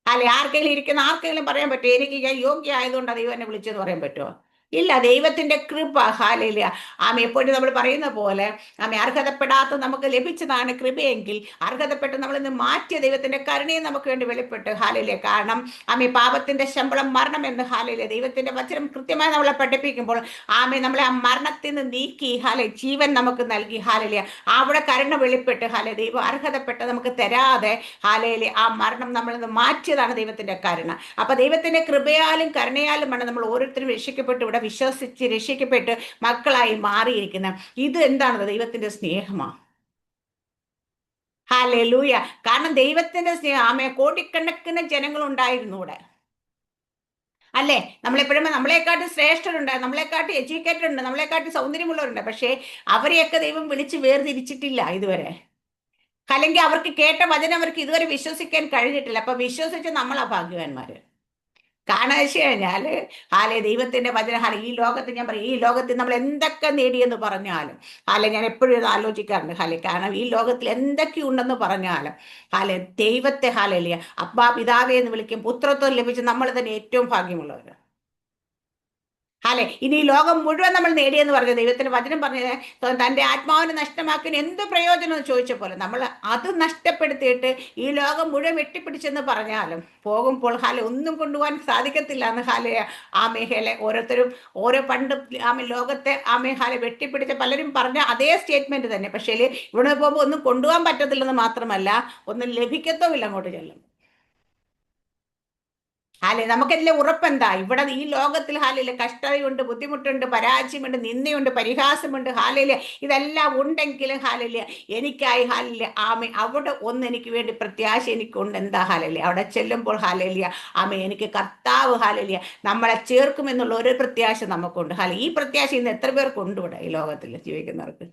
അല്ലെ ആർക്കെങ്കിലും ഇരിക്കുന്ന ആർക്കെങ്കിലും പറയാൻ പറ്റുമോ എനിക്ക് ഞാൻ യോഗ്യ ആയതുകൊണ്ട് ദൈവം എന്നെ വിളിച്ചെന്ന് പറയാൻ പറ്റുമോ? ഇല്ല. ദൈവത്തിന്റെ കൃപ. ഹാലയില. ആമ എപ്പോഴും നമ്മൾ പറയുന്ന പോലെ ആമ അർഹതപ്പെടാത്ത നമുക്ക് ലഭിച്ചതാണ് കൃപയെങ്കിൽ, അർഹതപ്പെട്ട് നമ്മൾ ഇന്ന് മാറ്റിയ ദൈവത്തിന്റെ കരുണയും നമുക്ക് വേണ്ടി വെളിപ്പെട്ട്. ഹാലയിലെ കാരണം ആമി പാപത്തിന്റെ ശമ്പളം മരണം എന്ന്. ഹാലയിലെ ദൈവത്തിന്റെ വചനം കൃത്യമായി നമ്മളെ പഠിപ്പിക്കുമ്പോൾ ആമെ നമ്മളെ ആ മരണത്തിൽ നിന്ന് നീക്കി ഹാലെ ജീവൻ നമുക്ക് നൽകി. ഹാലയിലെ അവിടെ കരുണ വെളിപ്പെട്ട് ഹാലെ ദൈവം അർഹതപ്പെട്ട് നമുക്ക് തരാതെ ഹാലയിലെ ആ മരണം നമ്മളിൽ നിന്ന് മാറ്റിയതാണ് ദൈവത്തിന്റെ കരുണ. അപ്പൊ ദൈവത്തിന്റെ കൃപയാലും കരുണയാലുമാണ് നമ്മൾ ഓരോരുത്തരും രക്ഷിക്കപ്പെട്ട് ഇവിടെ വിശ്വസിച്ച് രക്ഷിക്കപ്പെട്ട് മക്കളായി മാറിയിരിക്കുന്നത്. ഇത് എന്താണ്? ദൈവത്തിന്റെ സ്നേഹമാണ്. ഹല്ലേലൂയ. കാരണം ദൈവത്തിന്റെ സ്നേഹം. ആമേ കോടിക്കണക്കിന് ജനങ്ങൾ ഉണ്ടായിരുന്നു ഇവിടെ, അല്ലേ? നമ്മളെപ്പോഴും നമ്മളെക്കാട്ടി ശ്രേഷ്ഠരുണ്ട്, നമ്മളെക്കാട്ടി എഡ്യൂക്കേറ്റഡ് ഉണ്ട്, നമ്മളെക്കാട്ടി സൗന്ദര്യമുള്ളവരുണ്ട്. പക്ഷേ അവരെയൊക്കെ ദൈവം വിളിച്ച് വേർതിരിച്ചിട്ടില്ല ഇതുവരെ. അല്ലെങ്കിൽ അവർക്ക് കേട്ട വചനം അവർക്ക് ഇതുവരെ വിശ്വസിക്കാൻ കഴിഞ്ഞിട്ടില്ല. അപ്പൊ വിശ്വസിച്ച് നമ്മളാ ഭാഗ്യവാന്മാര്. കാരണം വെച്ച് കഴിഞ്ഞാല് ഹാലെ ദൈവത്തിന്റെ വചനം ഹാലെ ഈ ലോകത്ത് ഞാൻ പറയും, ഈ ലോകത്തിൽ നമ്മൾ എന്തൊക്കെ നേടിയെന്ന് പറഞ്ഞാലും ഹാലെ ഞാൻ എപ്പോഴും ഇത് ആലോചിക്കാറുണ്ട് ഹാലെ. കാരണം ഈ ലോകത്തിൽ എന്തൊക്കെ ഉണ്ടെന്ന് പറഞ്ഞാലും ഹാലെ ദൈവത്തെ ഹാലലിയ അബ്ബാ പിതാവേ എന്ന് വിളിക്കും പുത്രത്വം ലഭിച്ച് നമ്മൾ തന്നെ ഏറ്റവും ഭാഗ്യമുള്ളവർ. അല്ലെ ഇനി ഈ ലോകം മുഴുവൻ നമ്മൾ നേടിയെന്ന് പറഞ്ഞു ദൈവത്തിന്റെ വചനം പറഞ്ഞത് തന്റെ ആത്മാവിനെ നഷ്ടമാക്കിന് എന്ത് പ്രയോജനം എന്ന് ചോദിച്ച പോലെ നമ്മൾ അത് നഷ്ടപ്പെടുത്തിയിട്ട് ഈ ലോകം മുഴുവൻ വെട്ടിപ്പിടിച്ചെന്ന് പറഞ്ഞാലും പോകുമ്പോൾ ഹാലെ ഒന്നും കൊണ്ടുപോകാൻ സാധിക്കത്തില്ല എന്ന് ഹാലെ ആമേഹലെ ഓരോരുത്തരും ഓരോ പണ്ട് ആമെ ലോകത്തെ ആമേഹാലെ വെട്ടിപ്പിടിച്ച പലരും പറഞ്ഞ അതേ സ്റ്റേറ്റ്മെന്റ് തന്നെ. പക്ഷേ ഇവിടെ പോകുമ്പോൾ ഒന്നും കൊണ്ടുപോകാൻ പറ്റത്തില്ലെന്ന് മാത്രമല്ല ഒന്നും ലഭിക്കത്തുമില്ല അങ്ങോട്ട് ചെല്ലും. ഹാലെ നമുക്കെല്ലാം ഉറപ്പെന്താ? ഇവിടെ ഈ ലോകത്തിൽ ഹാലയില് കഷ്ടതയുണ്ട്, ബുദ്ധിമുട്ടുണ്ട്, പരാജയമുണ്ട്, നിന്ദയുണ്ട്, പരിഹാസമുണ്ട്. ഹാലയില് ഇതെല്ലാം ഉണ്ടെങ്കിലും ഹാലയില് എനിക്കായി ഹാലില് ആമെ അവിടെ ഒന്ന് എനിക്ക് വേണ്ടി പ്രത്യാശ എനിക്കുണ്ട്. എന്താ ഹാലയില് അവിടെ ചെല്ലുമ്പോൾ ഹാലയിലിയ ആമെ എനിക്ക് കർത്താവ് ഹാലയിലിയ നമ്മളെ ചേർക്കുമെന്നുള്ള ഒരു പ്രത്യാശ നമുക്കുണ്ട്. ഹാല ഈ പ്രത്യാശ ഇന്ന് എത്ര പേർക്കുണ്ട് ഇവിടെ ഈ ലോകത്തിൽ ജീവിക്കുന്നവർക്ക്?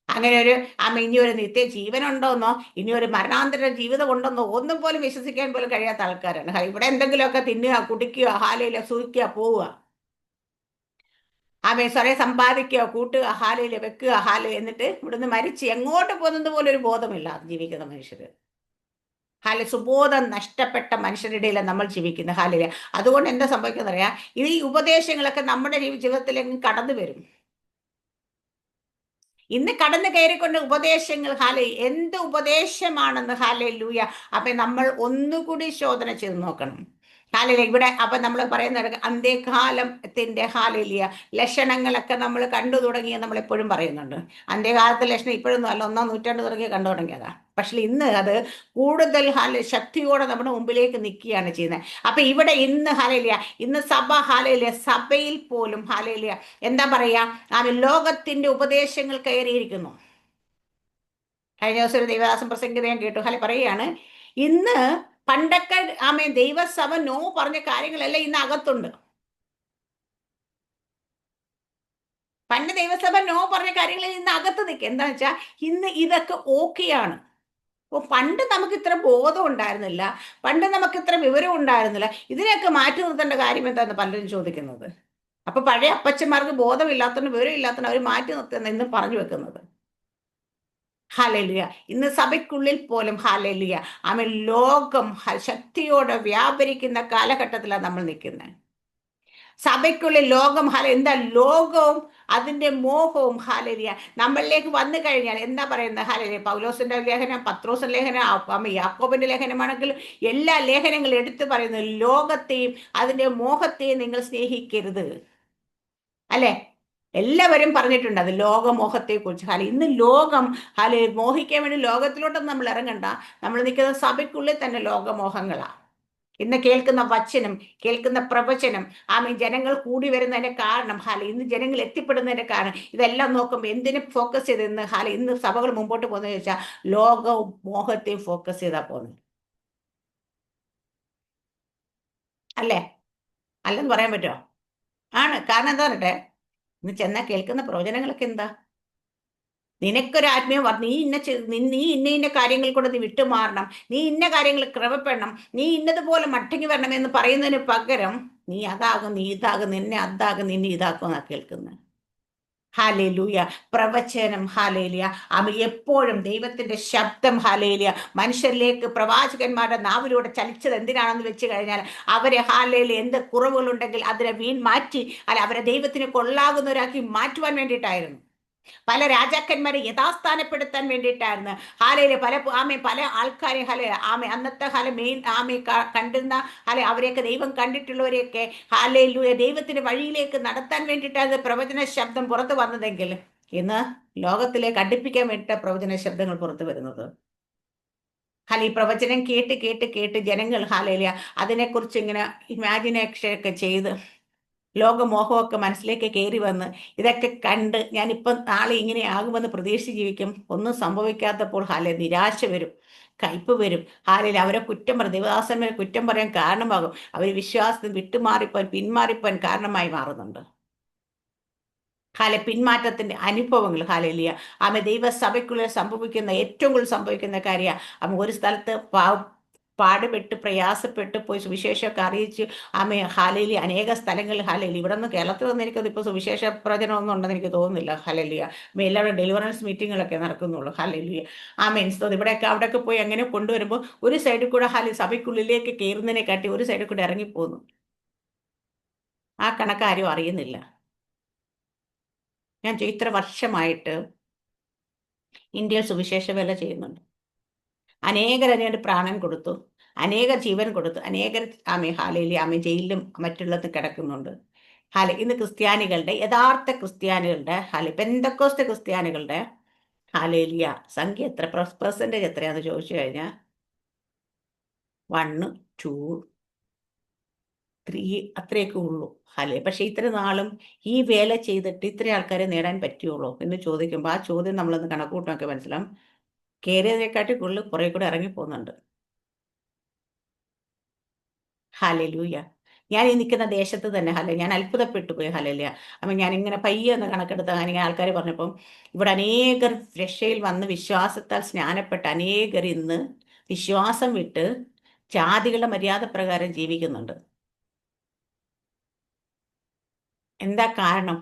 അങ്ങനെ ഒരു ഇനി ഒരു നിത്യ ജീവനുണ്ടോന്നോ ഇനി ഒരു മരണാന്തര ജീവിതം ഉണ്ടെന്നോ ഒന്നും പോലും വിശ്വസിക്കാൻ പോലും കഴിയാത്ത ആൾക്കാരാണ്. ഇവിടെ എന്തെങ്കിലുമൊക്കെ തിന്നുക, കുടിക്കുക, ഹാലയില സൂഹിക്കുക, പോവുക, സ്വയം സമ്പാദിക്കുക, കൂട്ടുക, ഹാലയില വെക്കുക, ഹാല എന്നിട്ട് ഇവിടുന്ന് മരിച്ച് എങ്ങോട്ട് പോകുന്നത് പോലെ ഒരു ബോധമില്ല ജീവിക്കുന്ന മനുഷ്യര്. ഹാല സുബോധം നഷ്ടപ്പെട്ട മനുഷ്യരുടെ ഇടയിലാണ് നമ്മൾ ജീവിക്കുന്നത്. ഹാലയില അതുകൊണ്ട് എന്താ സംഭവിക്കുന്നത് അറിയാം? ഈ ഉപദേശങ്ങളൊക്കെ നമ്മുടെ ജീവിതത്തിലേക്ക് കടന്നു വരും. ഇന്ന് കടന്നു കയറിക്കൊണ്ട് ഉപദേശങ്ങൾ ഹാലെ എന്ത് ഉപദേശമാണെന്ന് ഹാലെ ലൂയ. അപ്പൊ നമ്മൾ ഒന്നുകൂടി ശോധന ചെയ്ത് നോക്കണം. ഹാലയില ഇവിടെ അപ്പൊ നമ്മൾ പറയുന്ന അന്ത്യകാലത്തിന്റെ ഹാലയിലിയ ലക്ഷണങ്ങളൊക്കെ നമ്മൾ കണ്ടു തുടങ്ങിയ നമ്മൾ എപ്പോഴും പറയുന്നുണ്ട്. അന്ത്യകാലത്തെ ലക്ഷണം ഇപ്പോഴൊന്നും അല്ല, 1-ാം നൂറ്റാണ്ട് തുടങ്ങി കണ്ടു തുടങ്ങിയതാ. പക്ഷെ ഇന്ന് അത് കൂടുതൽ ശക്തിയോടെ നമ്മുടെ മുമ്പിലേക്ക് നിൽക്കുകയാണ് ചെയ്യുന്നത്. അപ്പൊ ഇവിടെ ഇന്ന് ഹാലയിലിയ ഇന്ന് സഭ ഹാലയിലിയ സഭയിൽ പോലും ഹാലയിലിയ എന്താ പറയാ ലോകത്തിന്റെ ഉപദേശങ്ങൾ കയറിയിരിക്കുന്നു. കഴിഞ്ഞ ദിവസം ഒരു ദൈവദാസൻ പ്രസംഗിത ഞാൻ കേട്ടു. ഹാലെ പറയുകയാണ് ഇന്ന് പണ്ടൊക്കെ ദൈവസഭ നോ പറഞ്ഞ കാര്യങ്ങളെല്ലാം ഇന്ന് അകത്തുണ്ട്. പണ്ട് ദൈവസഭ നോ പറഞ്ഞ കാര്യങ്ങൾ ഇന്ന് അകത്ത് നിൽക്കുക. എന്താന്ന് വെച്ചാൽ ഇന്ന് ഇതൊക്കെ ഓക്കെയാണ്. അപ്പോൾ പണ്ട് നമുക്ക് ഇത്ര ബോധം ഉണ്ടായിരുന്നില്ല, പണ്ട് നമുക്ക് ഇത്ര വിവരം ഉണ്ടായിരുന്നില്ല, ഇതിനെയൊക്കെ മാറ്റി നിർത്തേണ്ട കാര്യം എന്താന്ന് പലരും ചോദിക്കുന്നത്. അപ്പൊ പഴയ അപ്പച്ചന്മാർക്ക് ബോധമില്ലാത്തതുകൊണ്ട് വിവരം ഇല്ലാത്തതുകൊണ്ട് അവർ മാറ്റി നിർത്തുന്ന ഇന്നും പറഞ്ഞു വെക്കുന്നത്. ഹാലലുയ ഇന്ന് സഭയ്ക്കുള്ളിൽ പോലും ഹാലലുയ ലോകം ശക്തിയോടെ വ്യാപരിക്കുന്ന കാലഘട്ടത്തിലാണ് നമ്മൾ നിൽക്കുന്നത്. സഭയ്ക്കുള്ളിൽ ലോകം എന്താ ലോകവും അതിന്റെ മോഹവും ഹാലലിയ നമ്മളിലേക്ക് വന്നു കഴിഞ്ഞാൽ എന്താ പറയുന്നത്? ഹാലലിയ പൗലോസിന്റെ ലേഖനം, പത്രോസിന്റെ ലേഖനം, യാക്കോബിന്റെ ലേഖനമാണെങ്കിലും എല്ലാ ലേഖനങ്ങളും എടുത്തു പറയുന്നത് ലോകത്തെയും അതിന്റെ മോഹത്തെയും നിങ്ങൾ സ്നേഹിക്കരുത്, അല്ലെ? എല്ലാവരും പറഞ്ഞിട്ടുണ്ട് അത് ലോകമോഹത്തെ കുറിച്ച്. ഹാല ഇന്ന് ലോകം മോഹിക്കാൻ വേണ്ടി ലോകത്തിലോട്ടൊന്നും നമ്മൾ ഇറങ്ങണ്ട. നമ്മൾ നിൽക്കുന്ന സഭയ്ക്കുള്ളിൽ തന്നെ ലോകമോഹങ്ങളാ. ഇന്ന് കേൾക്കുന്ന വചനം, കേൾക്കുന്ന പ്രവചനം ജനങ്ങൾ കൂടി വരുന്നതിന്റെ കാരണം ഇന്ന് ജനങ്ങൾ എത്തിപ്പെടുന്നതിന്റെ കാരണം ഇതെല്ലാം നോക്കുമ്പോൾ എന്തിനു ഫോക്കസ് ചെയ്ത് ഇന്ന് ഇന്ന് സഭകൾ മുമ്പോട്ട് പോകുന്നത് ചോദിച്ചാൽ ലോകവും മോഹത്തെയും ഫോക്കസ് ചെയ്താ പോകുന്നത്, അല്ലേ? അല്ലെന്ന് പറയാൻ പറ്റുമോ? ആണ്. കാരണം എന്താ പറയട്ടെ, ഇന്ന് ചെന്നാൽ കേൾക്കുന്ന പ്രവചനങ്ങളൊക്കെ എന്താ? നിനക്കൊരു ആത്മീയം നീ ഇന്ന കാര്യങ്ങൾ കൊണ്ട് നീ വിട്ടുമാറണം, നീ ഇന്ന കാര്യങ്ങൾ ക്രമപ്പെടണം, നീ ഇന്നതുപോലെ മടങ്ങി വരണം എന്ന് പറയുന്നതിന് പകരം നീ അതാകും, നീ ഇതാകും, നിന്നെ അതാകും, നിന്നെ ഇതാക്കും എന്നാ കേൾക്കുന്നത്. ഹാലേലൂയ. പ്രവചനം, ഹാലേലിയ. അവ എപ്പോഴും ദൈവത്തിന്റെ ശബ്ദം, ഹാലേലിയ, മനുഷ്യരിലേക്ക് പ്രവാചകന്മാരുടെ നാവിലൂടെ ചലിച്ചത് എന്തിനാണെന്ന് വെച്ച് കഴിഞ്ഞാൽ അവരെ, ഹാലേലിയ, എന്ത് കുറവുകളുണ്ടെങ്കിൽ അതിനെ മാറ്റി, അല്ല, അവരെ ദൈവത്തിന് കൊള്ളാകുന്നവരാക്കി മാറ്റുവാൻ വേണ്ടിയിട്ടായിരുന്നു. പല രാജാക്കന്മാരെ യഥാസ്ഥാനപ്പെടുത്താൻ വേണ്ടിയിട്ടായിരുന്നു. ഹാലയിലെ പല ആൾക്കാരെ, അന്നത്തെ മെയിൻ കണ്ടിരുന്ന അവരെയൊക്കെ ദൈവം കണ്ടിട്ടുള്ളവരെയൊക്കെ ഹാലയിലൂടെ ദൈവത്തിന്റെ വഴിയിലേക്ക് നടത്താൻ വേണ്ടിയിട്ടാണ് പ്രവചന ശബ്ദം പുറത്തു വന്നതെങ്കിൽ ഇന്ന് ലോകത്തിലേക്ക് അടുപ്പിക്കാൻ വേണ്ടിയിട്ട് പ്രവചന ശബ്ദങ്ങൾ പുറത്തു വരുന്നത്. ഈ പ്രവചനം കേട്ട് കേട്ട് കേട്ട് ജനങ്ങൾ അതിനെക്കുറിച്ച് ഇങ്ങനെ ഇമാജിനേഷൻ ഒക്കെ ചെയ്ത് ലോകമോഹമൊക്കെ മനസ്സിലേക്ക് കയറി വന്ന് ഇതൊക്കെ കണ്ട് ഞാനിപ്പം നാളെ ഇങ്ങനെ ആകുമെന്ന് പ്രതീക്ഷിച്ച് ജീവിക്കും. ഒന്നും സംഭവിക്കാത്തപ്പോൾ നിരാശ വരും, കയ്പ് വരും. അവരെ കുറ്റം പറയും, ദേവദാസന്മാരെ കുറ്റം പറയാൻ കാരണമാകും. അവർ വിശ്വാസത്തിൽ വിട്ടുമാറിപ്പോൻ, പിന്മാറിപ്പോൻ കാരണമായി മാറുന്നുണ്ട്. പിന്മാറ്റത്തിന്റെ അനുഭവങ്ങൾ, ദൈവസഭയ്ക്കുള്ളിൽ സംഭവിക്കുന്ന ഏറ്റവും കൂടുതൽ സംഭവിക്കുന്ന കാര്യമാണ്. ഒരു സ്ഥലത്ത് പാടുപെട്ട് പ്രയാസപ്പെട്ട് പോയി സുവിശേഷമൊക്കെ അറിയിച്ച് ഹാലയിലി അനേക സ്ഥലങ്ങളിൽ ഇവിടെ നിന്ന് കേരളത്തിൽ വന്ന് എനിക്കത് ഇപ്പോൾ സുവിശേഷ പ്രവചനമൊന്നും ഉണ്ടെന്ന് എനിക്ക് തോന്നുന്നില്ല. ഹാലലിയ എല്ലാവരും ഡെലിവറൻസ് മീറ്റിങ്ങുകളൊക്കെ നടക്കുന്നുള്ളൂ. ഹാലലിയ ഇവിടെയൊക്കെ അവിടെയൊക്കെ പോയി അങ്ങനെ കൊണ്ടുവരുമ്പോൾ ഒരു സൈഡിൽ കൂടെ സഭയ്ക്കുള്ളിലേക്ക് കയറുന്നതിനെ കാട്ടി ഒരു സൈഡിൽ കൂടെ ഇറങ്ങിപ്പോന്നു. ആ കണക്കാരും അറിയുന്നില്ല. ഞാൻ ഇത്ര വർഷമായിട്ട് ഇന്ത്യയിൽ സുവിശേഷ വേല ചെയ്യുന്നുണ്ട്. അനേകർ പ്രാണൻ കൊടുത്തു, അനേക ജീവൻ കൊടുത്തു, അനേകർ ജയിലിലും മറ്റുള്ളതും കിടക്കുന്നുണ്ട്. ഇന്ന് ക്രിസ്ത്യാനികളുടെ, യഥാർത്ഥ ക്രിസ്ത്യാനികളുടെ, പെന്തക്കോസ്ത് ക്രിസ്ത്യാനികളുടെ സംഖ്യ എത്ര, പെർസെൻറ്റേജ് എത്രയാണെന്ന് ചോദിച്ചു കഴിഞ്ഞാൽ 1, 2, 3 അത്രയൊക്കെ ഉള്ളൂ. പക്ഷെ ഇത്ര നാളും ഈ വേല ചെയ്തിട്ട് ഇത്ര ആൾക്കാരെ നേടാൻ പറ്റുള്ളൂ എന്ന് ചോദിക്കുമ്പോൾ ആ ചോദ്യം നമ്മളൊന്ന് കണക്കൂട്ടമൊക്കെ മനസ്സിലാവും. കയറിയതിനെക്കാട്ടി കൂടുതൽ കുറെ കൂടെ ഇറങ്ങിപ്പോകുന്നുണ്ട്. ഹല്ലേലൂയ. ഞാൻ ഈ നിൽക്കുന്ന ദേശത്ത് തന്നെ ഞാൻ അത്ഭുതപ്പെട്ടു പോയി. ഞാൻ ഇങ്ങനെ പയ്യെ ഒന്ന് കണക്കെടുത്ത അങ്ങനെ ആൾക്കാർ പറഞ്ഞപ്പം ഇവിടെ അനേകർ രക്ഷയിൽ വന്ന് വിശ്വാസത്താൽ സ്നാനപ്പെട്ട അനേകർ ഇന്ന് വിശ്വാസം വിട്ട് ജാതികളുടെ മര്യാദ പ്രകാരം ജീവിക്കുന്നുണ്ട്. എന്താ കാരണം?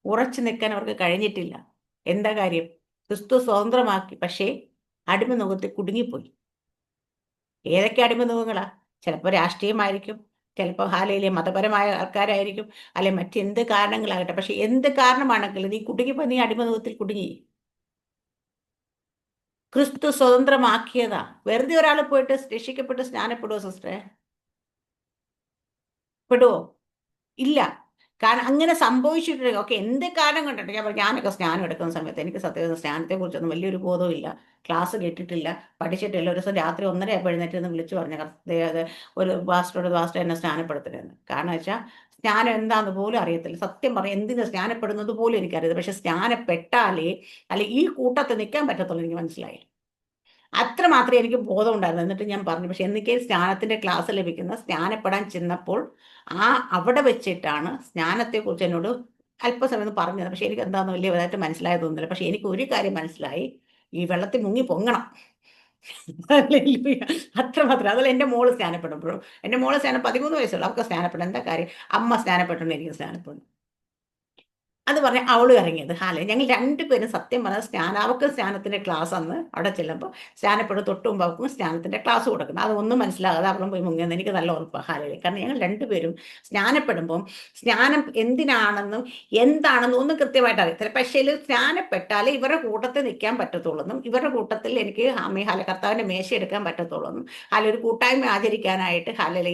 ഉറച്ചു നിൽക്കാൻ അവർക്ക് കഴിഞ്ഞിട്ടില്ല. എന്താ കാര്യം? ക്രിസ്തു സ്വതന്ത്രമാക്കി, പക്ഷേ അടിമനുഖത്തിൽ കുടുങ്ങിപ്പോയി. ഏതൊക്കെ അടിമനുഖങ്ങളാ? ചിലപ്പോൾ രാഷ്ട്രീയമായിരിക്കും, ചിലപ്പോൾ മതപരമായ ആൾക്കാരായിരിക്കും, അല്ലെ മറ്റെന്ത് കാരണങ്ങളാകട്ടെ. പക്ഷെ എന്ത് കാരണമാണെങ്കിലും നീ കുടുങ്ങിപ്പോ, നീ അടിമനുഖത്തിൽ കുടുങ്ങി. ക്രിസ്തു സ്വതന്ത്രമാക്കിയതാ. വെറുതെ ഒരാൾ പോയിട്ട് രക്ഷിക്കപ്പെട്ട് സ്നാനപ്പെടുവോ സിസ്റ്ററെ? പെടുവോ? ഇല്ല. കാരണം അങ്ങനെ സംഭവിച്ചിട്ടുണ്ട്. ഓക്കെ, എന്ത് കാരണം കണ്ടിട്ട് ഞാനൊക്കെ സ്നാനം എടുക്കുന്ന സമയത്ത് എനിക്ക് സത്യത്തിൽ സ്നാനത്തെക്കുറിച്ചൊന്നും വലിയൊരു ബോധമില്ല, ക്ലാസ് കേട്ടിട്ടില്ല, പഠിച്ചിട്ടില്ല. ഒരു ദിവസം രാത്രി 1:30 എഴുന്നേറ്റ് എന്ന് വിളിച്ചു പറഞ്ഞു ഒരു പാസ്റ്റർ എന്നെ സ്നാനപ്പെടുത്തരുതെന്ന്. കാരണം വെച്ചാൽ സ്നാനം എന്താണെന്ന് പോലും അറിയത്തില്ല. സത്യം പറയാം, എന്തിനു സ്നാനപ്പെടുന്നത് പോലും എനിക്കറിയില്ല. പക്ഷെ സ്നാനപ്പെട്ടാലേ ഈ കൂട്ടത്തിൽ നിൽക്കാൻ പറ്റത്തുള്ളൂ, എനിക്ക് മനസ്സിലായി. അത്ര മാത്രമേ എനിക്ക് ബോധം ഉണ്ടായിരുന്നു. എന്നിട്ട് ഞാൻ പറഞ്ഞു, പക്ഷെ എനിക്ക് സ്നാനത്തിന്റെ ക്ലാസ് ലഭിക്കുന്ന സ്നാനപ്പെടാൻ ചെന്നപ്പോൾ അവിടെ വെച്ചിട്ടാണ് സ്നാനത്തെക്കുറിച്ച് എന്നോട് അല്പസമയം പറഞ്ഞത്. പക്ഷെ എനിക്ക് എന്താണെന്ന് വലിയ ഇതായിട്ട് മനസ്സിലായതൊന്നുമില്ല. പക്ഷെ എനിക്ക് ഒരു കാര്യം മനസ്സിലായി, ഈ വെള്ളത്തിൽ മുങ്ങി പൊങ്ങണം. അത്ര മാത്രം. അതുപോലെ എൻ്റെ മോള് സ്നാനപ്പെടുമ്പോഴും, എൻ്റെ മോള് 13 വയസ്സുള്ള അവർക്ക് സ്നാനപ്പെടാം. എന്താ കാര്യം? അമ്മ സ്നാനപ്പെട്ടുകൊണ്ട് എനിക്ക് സ്നാനപ്പെടും. അത് പറഞ്ഞ് അവളും ഇറങ്ങിയത്. ഞങ്ങൾ രണ്ടുപേരും സത്യം പറഞ്ഞാൽ അവർക്ക് സ്നാനത്തിന്റെ ക്ലാസ് അന്ന് അവിടെ ചെല്ലുമ്പോൾ സ്നാനപ്പെടും തൊട്ട് മുമ്പ് അവർക്ക് സ്നാനത്തിന്റെ ക്ലാസ് കൊടുക്കണം. അതൊന്നും മനസ്സിലാകാതെ അവളും പോയി മുങ്ങിയെന്ന് എനിക്ക് നല്ല ഉറപ്പാണ്. കാരണം ഞങ്ങൾ രണ്ടുപേരും സ്നാനപ്പെടുമ്പം സ്നാനം എന്തിനാണെന്നും എന്താണെന്നും ഒന്നും കൃത്യമായിട്ട് അറിയത്തില്ല. പക്ഷേ സ്നാനപ്പെട്ടാൽ ഇവരുടെ കൂട്ടത്തിൽ നിൽക്കാൻ പറ്റത്തുള്ളൂ, ഇവരുടെ കൂട്ടത്തിൽ എനിക്ക് കർത്താവിന്റെ മേശ എടുക്കാൻ പറ്റത്തുള്ളൂ, ഒരു കൂട്ടായ്മ ആചരിക്കാനായിട്ട്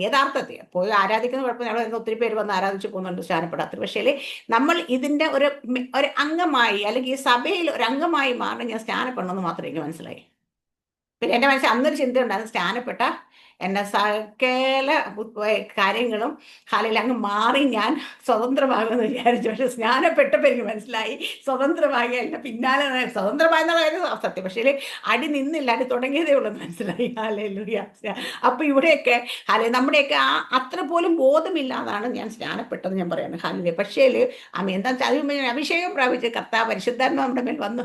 യഥാർത്ഥത്തിൽ പോയി ആരാധിക്കുന്ന കുഴപ്പം. ഞങ്ങൾ ഒത്തിരി പേര് വന്ന് ആരാധിച്ചു പോകുന്നുണ്ട് സ്നാനപ്പെടാത്തത്. പക്ഷേ നമ്മൾ ഇതിന്റെ ഒരു അംഗമായി, അല്ലെങ്കിൽ ഈ സഭയിൽ ഒരു അംഗമായി മാറി ഞാൻ സ്നാനപ്പെടണമെന്ന് മാത്രമേ എനിക്ക് മനസ്സിലായി. പിന്നെ എൻ്റെ മനസ്സിൽ അന്നൊരു ചിന്ത ഉണ്ടായിരുന്നു, സ്നാനപ്പെട്ട എൻ്റെ സകല കാര്യങ്ങളും അങ്ങ് മാറി ഞാൻ സ്വതന്ത്രമാകുമെന്ന് വിചാരിച്ചു. പക്ഷെ സ്നാനപ്പെട്ടപ്പോൾ എനിക്ക് മനസ്സിലായി സ്വതന്ത്രമാകിയല്ല, പിന്നാലെ സ്വതന്ത്രമായെന്നുള്ള കാര്യം സത്യം. പക്ഷേ അടി നിന്നില്ല, അടി തുടങ്ങിയതേ ഉള്ളൂ മനസ്സിലായി. ഹല്ലേലൂയ. അപ്പൊ ഇവിടെയൊക്കെ നമ്മുടെയൊക്കെ അത്ര പോലും ബോധമില്ലാതാണ് ഞാൻ സ്നാനപ്പെട്ടത് ഞാൻ പറയുന്നത്. പക്ഷേ എന്താ വെച്ചാൽ അതിന് അഭിഷേകം പ്രാപിച്ച് കർത്താവ് പരിശുദ്ധാത്മ നമ്മുടെ മേൽ വന്നു.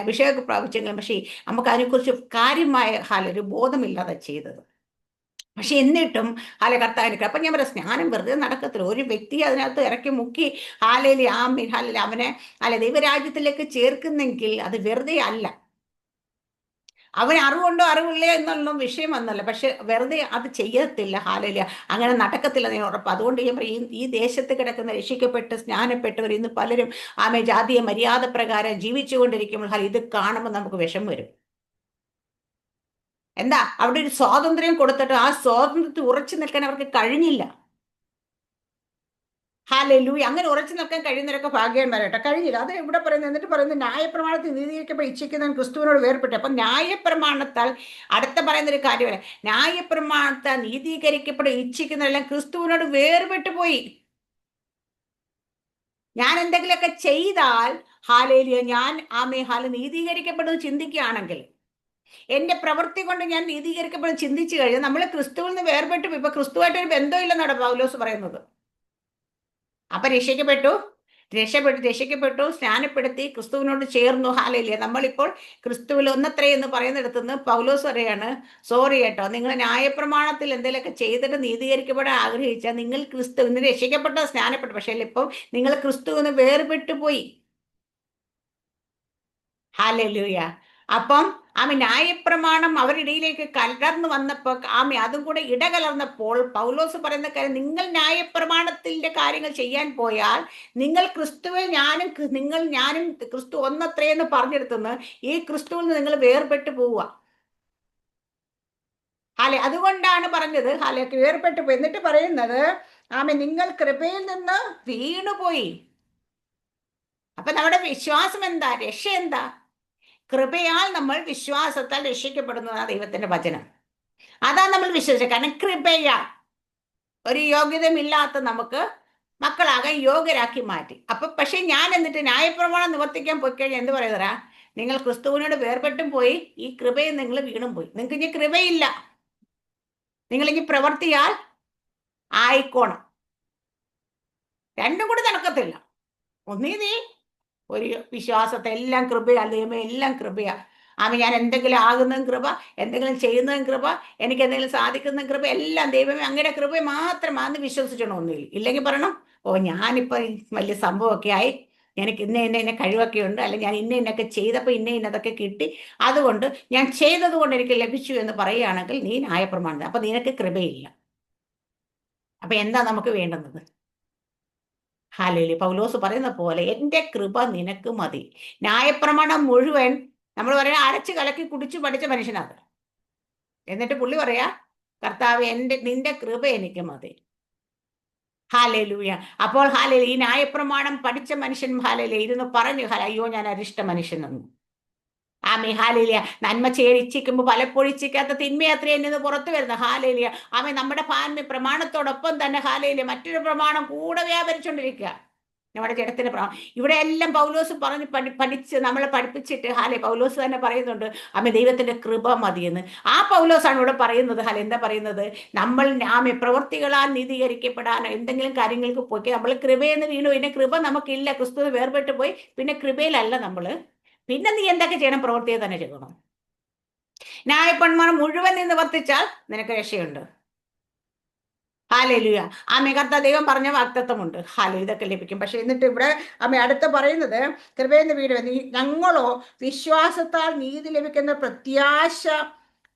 അഭിഷേകം പ്രാപിച്ചെങ്കിലും പക്ഷേ നമുക്ക് അതിനെക്കുറിച്ച് കാര്യമായ ഒരു ബോധമില്ലാതെ ചെയ്തത്. പക്ഷെ എന്നിട്ടും കർത്താവിന്. അപ്പൊ ഞാൻ പറയാം, സ്നാനം വെറുതെ നടക്കത്തില്ല. ഒരു വ്യക്തി അതിനകത്ത് ഇറക്കി മുക്കി ഹാലേലി ആമീൻ ഹാലേലി അവനെ ദൈവരാജ്യത്തിലേക്ക് ചേർക്കുന്നെങ്കിൽ അത് വെറുതെ അല്ല. അവൻ അറിവുണ്ടോ അറിവില്ലേ എന്നുള്ള വിഷയം വന്നല്ല, പക്ഷെ വെറുതെ അത് ചെയ്യത്തില്ല. ഹാലേലിയ അങ്ങനെ നടക്കത്തില്ല എന്ന് ഉറപ്പ്. അതുകൊണ്ട് ഞാൻ പറയും, ഈ ദേശത്ത് കിടക്കുന്ന രക്ഷിക്കപ്പെട്ട് സ്നാനപ്പെട്ടവർ ഇന്ന് പലരും ജാതീയ മര്യാദ പ്രകാരം ജീവിച്ചുകൊണ്ടിരിക്കുമ്പോൾ ഇത് കാണുമ്പോൾ നമുക്ക് വിഷമം വരും. എന്താ അവിടെ ഒരു സ്വാതന്ത്ര്യം കൊടുത്തിട്ട് ആ സ്വാതന്ത്ര്യത്തിൽ ഉറച്ചു നിൽക്കാൻ അവർക്ക് കഴിഞ്ഞില്ല. ഹാലൂയ അങ്ങനെ ഉറച്ചു നിൽക്കാൻ കഴിയുന്നവരൊക്കെ ഭാഗ്യന്മാരായിട്ട് കഴിഞ്ഞില്ല. അത് ഇവിടെ പറയുന്നത്. എന്നിട്ട് പറയുന്നത് ന്യായപ്രമാണത്തിൽ നീതീകരിക്കപ്പോൾ ഇച്ഛിക്കുന്നവൻ ക്രിസ്തുവിനോട് വേർപെട്ടു. അപ്പൊ ന്യായപ്രമാണത്താൽ അടുത്ത പറയുന്ന ഒരു കാര്യമല്ല, ന്യായപ്രമാണത്താൽ നീതീകരിക്കപ്പെട്ട് ഇച്ഛിക്കുന്നവരെല്ലാം ക്രിസ്തുവിനോട് വേർപെട്ടു പോയി. ഞാൻ എന്തെങ്കിലുമൊക്കെ ചെയ്താൽ ഹാലേലിയ ഞാൻ നീതീകരിക്കപ്പെടുന്നത് ചിന്തിക്കുകയാണെങ്കിൽ, എന്റെ പ്രവൃത്തി കൊണ്ട് ഞാൻ നീതീകരിക്കപ്പെടുന്നത് ചിന്തിച്ചു കഴിഞ്ഞാൽ നമ്മൾ ക്രിസ്തുവിൽ നിന്ന് വേർപെട്ടു. ഇപ്പൊ ക്രിസ്തുവായിട്ട് ഒരു ബന്ധമില്ലെന്നാണ് പൗലോസ് പറയുന്നത്. അപ്പൊ രക്ഷിക്കപ്പെട്ടു, സ്നാനപ്പെടുത്തി, ക്രിസ്തുവിനോട് ചേർന്നു. ഹാലയില്ല. നമ്മളിപ്പോൾ ക്രിസ്തുവിൽ ഒന്നത്രേ എന്ന് പറയുന്നിടത്തുനിന്ന് പൗലോസ് പറയാണ്, സോറി കേട്ടോ, നിങ്ങൾ ന്യായപ്രമാണത്തിൽ എന്തെങ്കിലുമൊക്കെ ചെയ്തിട്ട് നീതീകരിക്കപ്പെടാൻ ആഗ്രഹിച്ചാൽ നിങ്ങൾ ക്രിസ്തുവിന് രക്ഷിക്കപ്പെട്ട സ്നാനപ്പെട്ടു, പക്ഷേ ഇപ്പോൾ നിങ്ങൾ ക്രിസ്തുവിന് വേർപെട്ടു പോയി. ഹാലൂയ. അപ്പം ന്യായപ്രമാണം അവരിടയിലേക്ക് കലർന്നു വന്നപ്പോൾ അതും കൂടെ ഇടകലർന്നപ്പോൾ പൗലോസ് പറയുന്ന കാര്യം, നിങ്ങൾ ന്യായപ്രമാണത്തിന്റെ കാര്യങ്ങൾ ചെയ്യാൻ പോയാൽ നിങ്ങൾ ക്രിസ്തുവിൽ ഞാനും ക്രിസ്തു ഒന്നത്രയെന്ന് പറഞ്ഞെടുത്തുനിന്ന് ഈ ക്രിസ്തുവിൽ നിന്ന് നിങ്ങൾ വേർപെട്ടു പോവുക. അതുകൊണ്ടാണ് പറഞ്ഞത് വേർപെട്ടു പോയി. എന്നിട്ട് പറയുന്നത് നിങ്ങൾ കൃപയിൽ നിന്ന് വീണുപോയി. അപ്പൊ നമ്മുടെ വിശ്വാസം എന്താ? രക്ഷ എന്താ? കൃപയാൽ നമ്മൾ വിശ്വാസത്താൽ രക്ഷിക്കപ്പെടുന്നതാണ് ദൈവത്തിന്റെ വചനം. അതാ നമ്മൾ വിശ്വസിച്ചത്. കാരണം കൃപയാൽ ഒരു യോഗ്യതയില്ലാത്ത നമുക്ക് മക്കളാകാൻ യോഗ്യരാക്കി മാറ്റി. അപ്പൊ പക്ഷെ ഞാൻ എന്നിട്ട് ന്യായപ്രമാണം നിവർത്തിക്കാൻ പോയി കഴിഞ്ഞാൽ എന്ത് പറയുന്നതാ? നിങ്ങൾ ക്രിസ്തുവിനോട് വേർപെട്ടും പോയി, ഈ കൃപയിൽ നിങ്ങൾ വീണും പോയി. നിങ്ങൾക്ക് ഇനി കൃപയില്ല, നിങ്ങൾ ഇനി പ്രവർത്തിയാൽ ആയിക്കോണം. രണ്ടും കൂടി നടക്കത്തില്ല. ഒന്നീ നീ ഒരു വിശ്വാസത്തെ എല്ലാം കൃപയാ, ദൈവമേ എല്ലാം കൃപയാ. ഞാൻ എന്തെങ്കിലും ആകുന്നതും കൃപ, എന്തെങ്കിലും ചെയ്യുന്നതും കൃപ, എനിക്ക് എന്തെങ്കിലും സാധിക്കുന്നതും കൃപ, എല്ലാം ദൈവമേ അങ്ങയുടെ കൃപ മാത്രമാണെന്ന് വിശ്വസിച്ചോണം. ഒന്നുമില്ല. ഇല്ലെങ്കിൽ പറയണം, ഞാനിപ്പോൾ വലിയ സംഭവമൊക്കെ ആയി, എനിക്ക് ഇന്ന കഴിവൊക്കെ ഉണ്ട്, അല്ലെങ്കിൽ ഞാൻ ഇന്നൊക്കെ ചെയ്തപ്പോൾ ഇന്നതൊക്കെ കിട്ടി, അതുകൊണ്ട് ഞാൻ ചെയ്തത് കൊണ്ട് എനിക്ക് ലഭിച്ചു എന്ന് പറയുകയാണെങ്കിൽ നീ ന്യായപ്രമാണം. അപ്പൊ നിനക്ക് കൃപയില്ല. അപ്പൊ എന്താ നമുക്ക് വേണ്ടുന്നത്? ഹാലേലി. പൗലോസ് പറയുന്ന പോലെ എൻ്റെ കൃപ നിനക്ക് മതി. ന്യായപ്രമാണം മുഴുവൻ നമ്മൾ പറയാ അരച്ച് കലക്കി കുടിച്ചു പഠിച്ച മനുഷ്യനാണ്. എന്നിട്ട് പുള്ളി പറയാ, കർത്താവ് നിന്റെ കൃപ എനിക്ക് മതി. ഹാലേലൂയ. അപ്പോൾ ഈ ന്യായപ്രമാണം പഠിച്ച മനുഷ്യൻ ഇരുന്ന് പറഞ്ഞു, അയ്യോ ഞാൻ അരിഷ്ട മനുഷ്യനെന്ന്. ഹാലേലിയ. നന്മ ഇച്ഛിക്കുമ്പോൾ പലപ്പോഴും ഇച്ഛിക്കാത്ത തിന്മയത്രേ എന്ന് പുറത്തു വരുന്ന. ഹാലേലിയ. നമ്മുടെ പ്രമാണത്തോടൊപ്പം തന്നെ ഹാലേലിയ മറ്റൊരു പ്രമാണം കൂടെ വ്യാപരിച്ചുകൊണ്ടിരിക്കുക. നമ്മുടെ ജഡത്തിന്റെ ഇവിടെ എല്ലാം പൗലോസ് പഠിച്ച് നമ്മളെ പഠിപ്പിച്ചിട്ട് പൗലോസ് തന്നെ പറയുന്നുണ്ട്, ദൈവത്തിന്റെ കൃപ മതിയെന്ന്. ആ പൗലോസാണ് ഇവിടെ പറയുന്നത്. എന്താ പറയുന്നത്? നമ്മൾ പ്രവൃത്തികളാൽ നീതീകരിക്കപ്പെടാൻ എന്തെങ്കിലും കാര്യങ്ങൾക്ക് പോയി നമ്മൾ കൃപയെന്ന് വീണു. പിന്നെ കൃപ നമുക്കില്ല, ക്രിസ്തു വേർപെട്ട് പോയി. പിന്നെ കൃപയിലല്ല നമ്മള്. പിന്നെ നീ എന്തൊക്കെ ചെയ്യണം? പ്രവൃത്തിയെ തന്നെ ചെയ്യണം. ന്യായപ്രമാണം മുഴുവൻ നിന്ന് വർത്തിച്ചാൽ നിനക്ക് രക്ഷയുണ്ട്. ഹാലേലൂയ. കർത്താവ് ദൈവം പറഞ്ഞ വാഗ്ദത്തമുണ്ട്. ഇതൊക്കെ ലഭിക്കും. പക്ഷെ എന്നിട്ട് ഇവിടെ അടുത്ത് പറയുന്നത്, കൃപയെന്ന് വീട് ഞങ്ങളോ വിശ്വാസത്താൽ നീതി ലഭിക്കുന്ന പ്രത്യാശ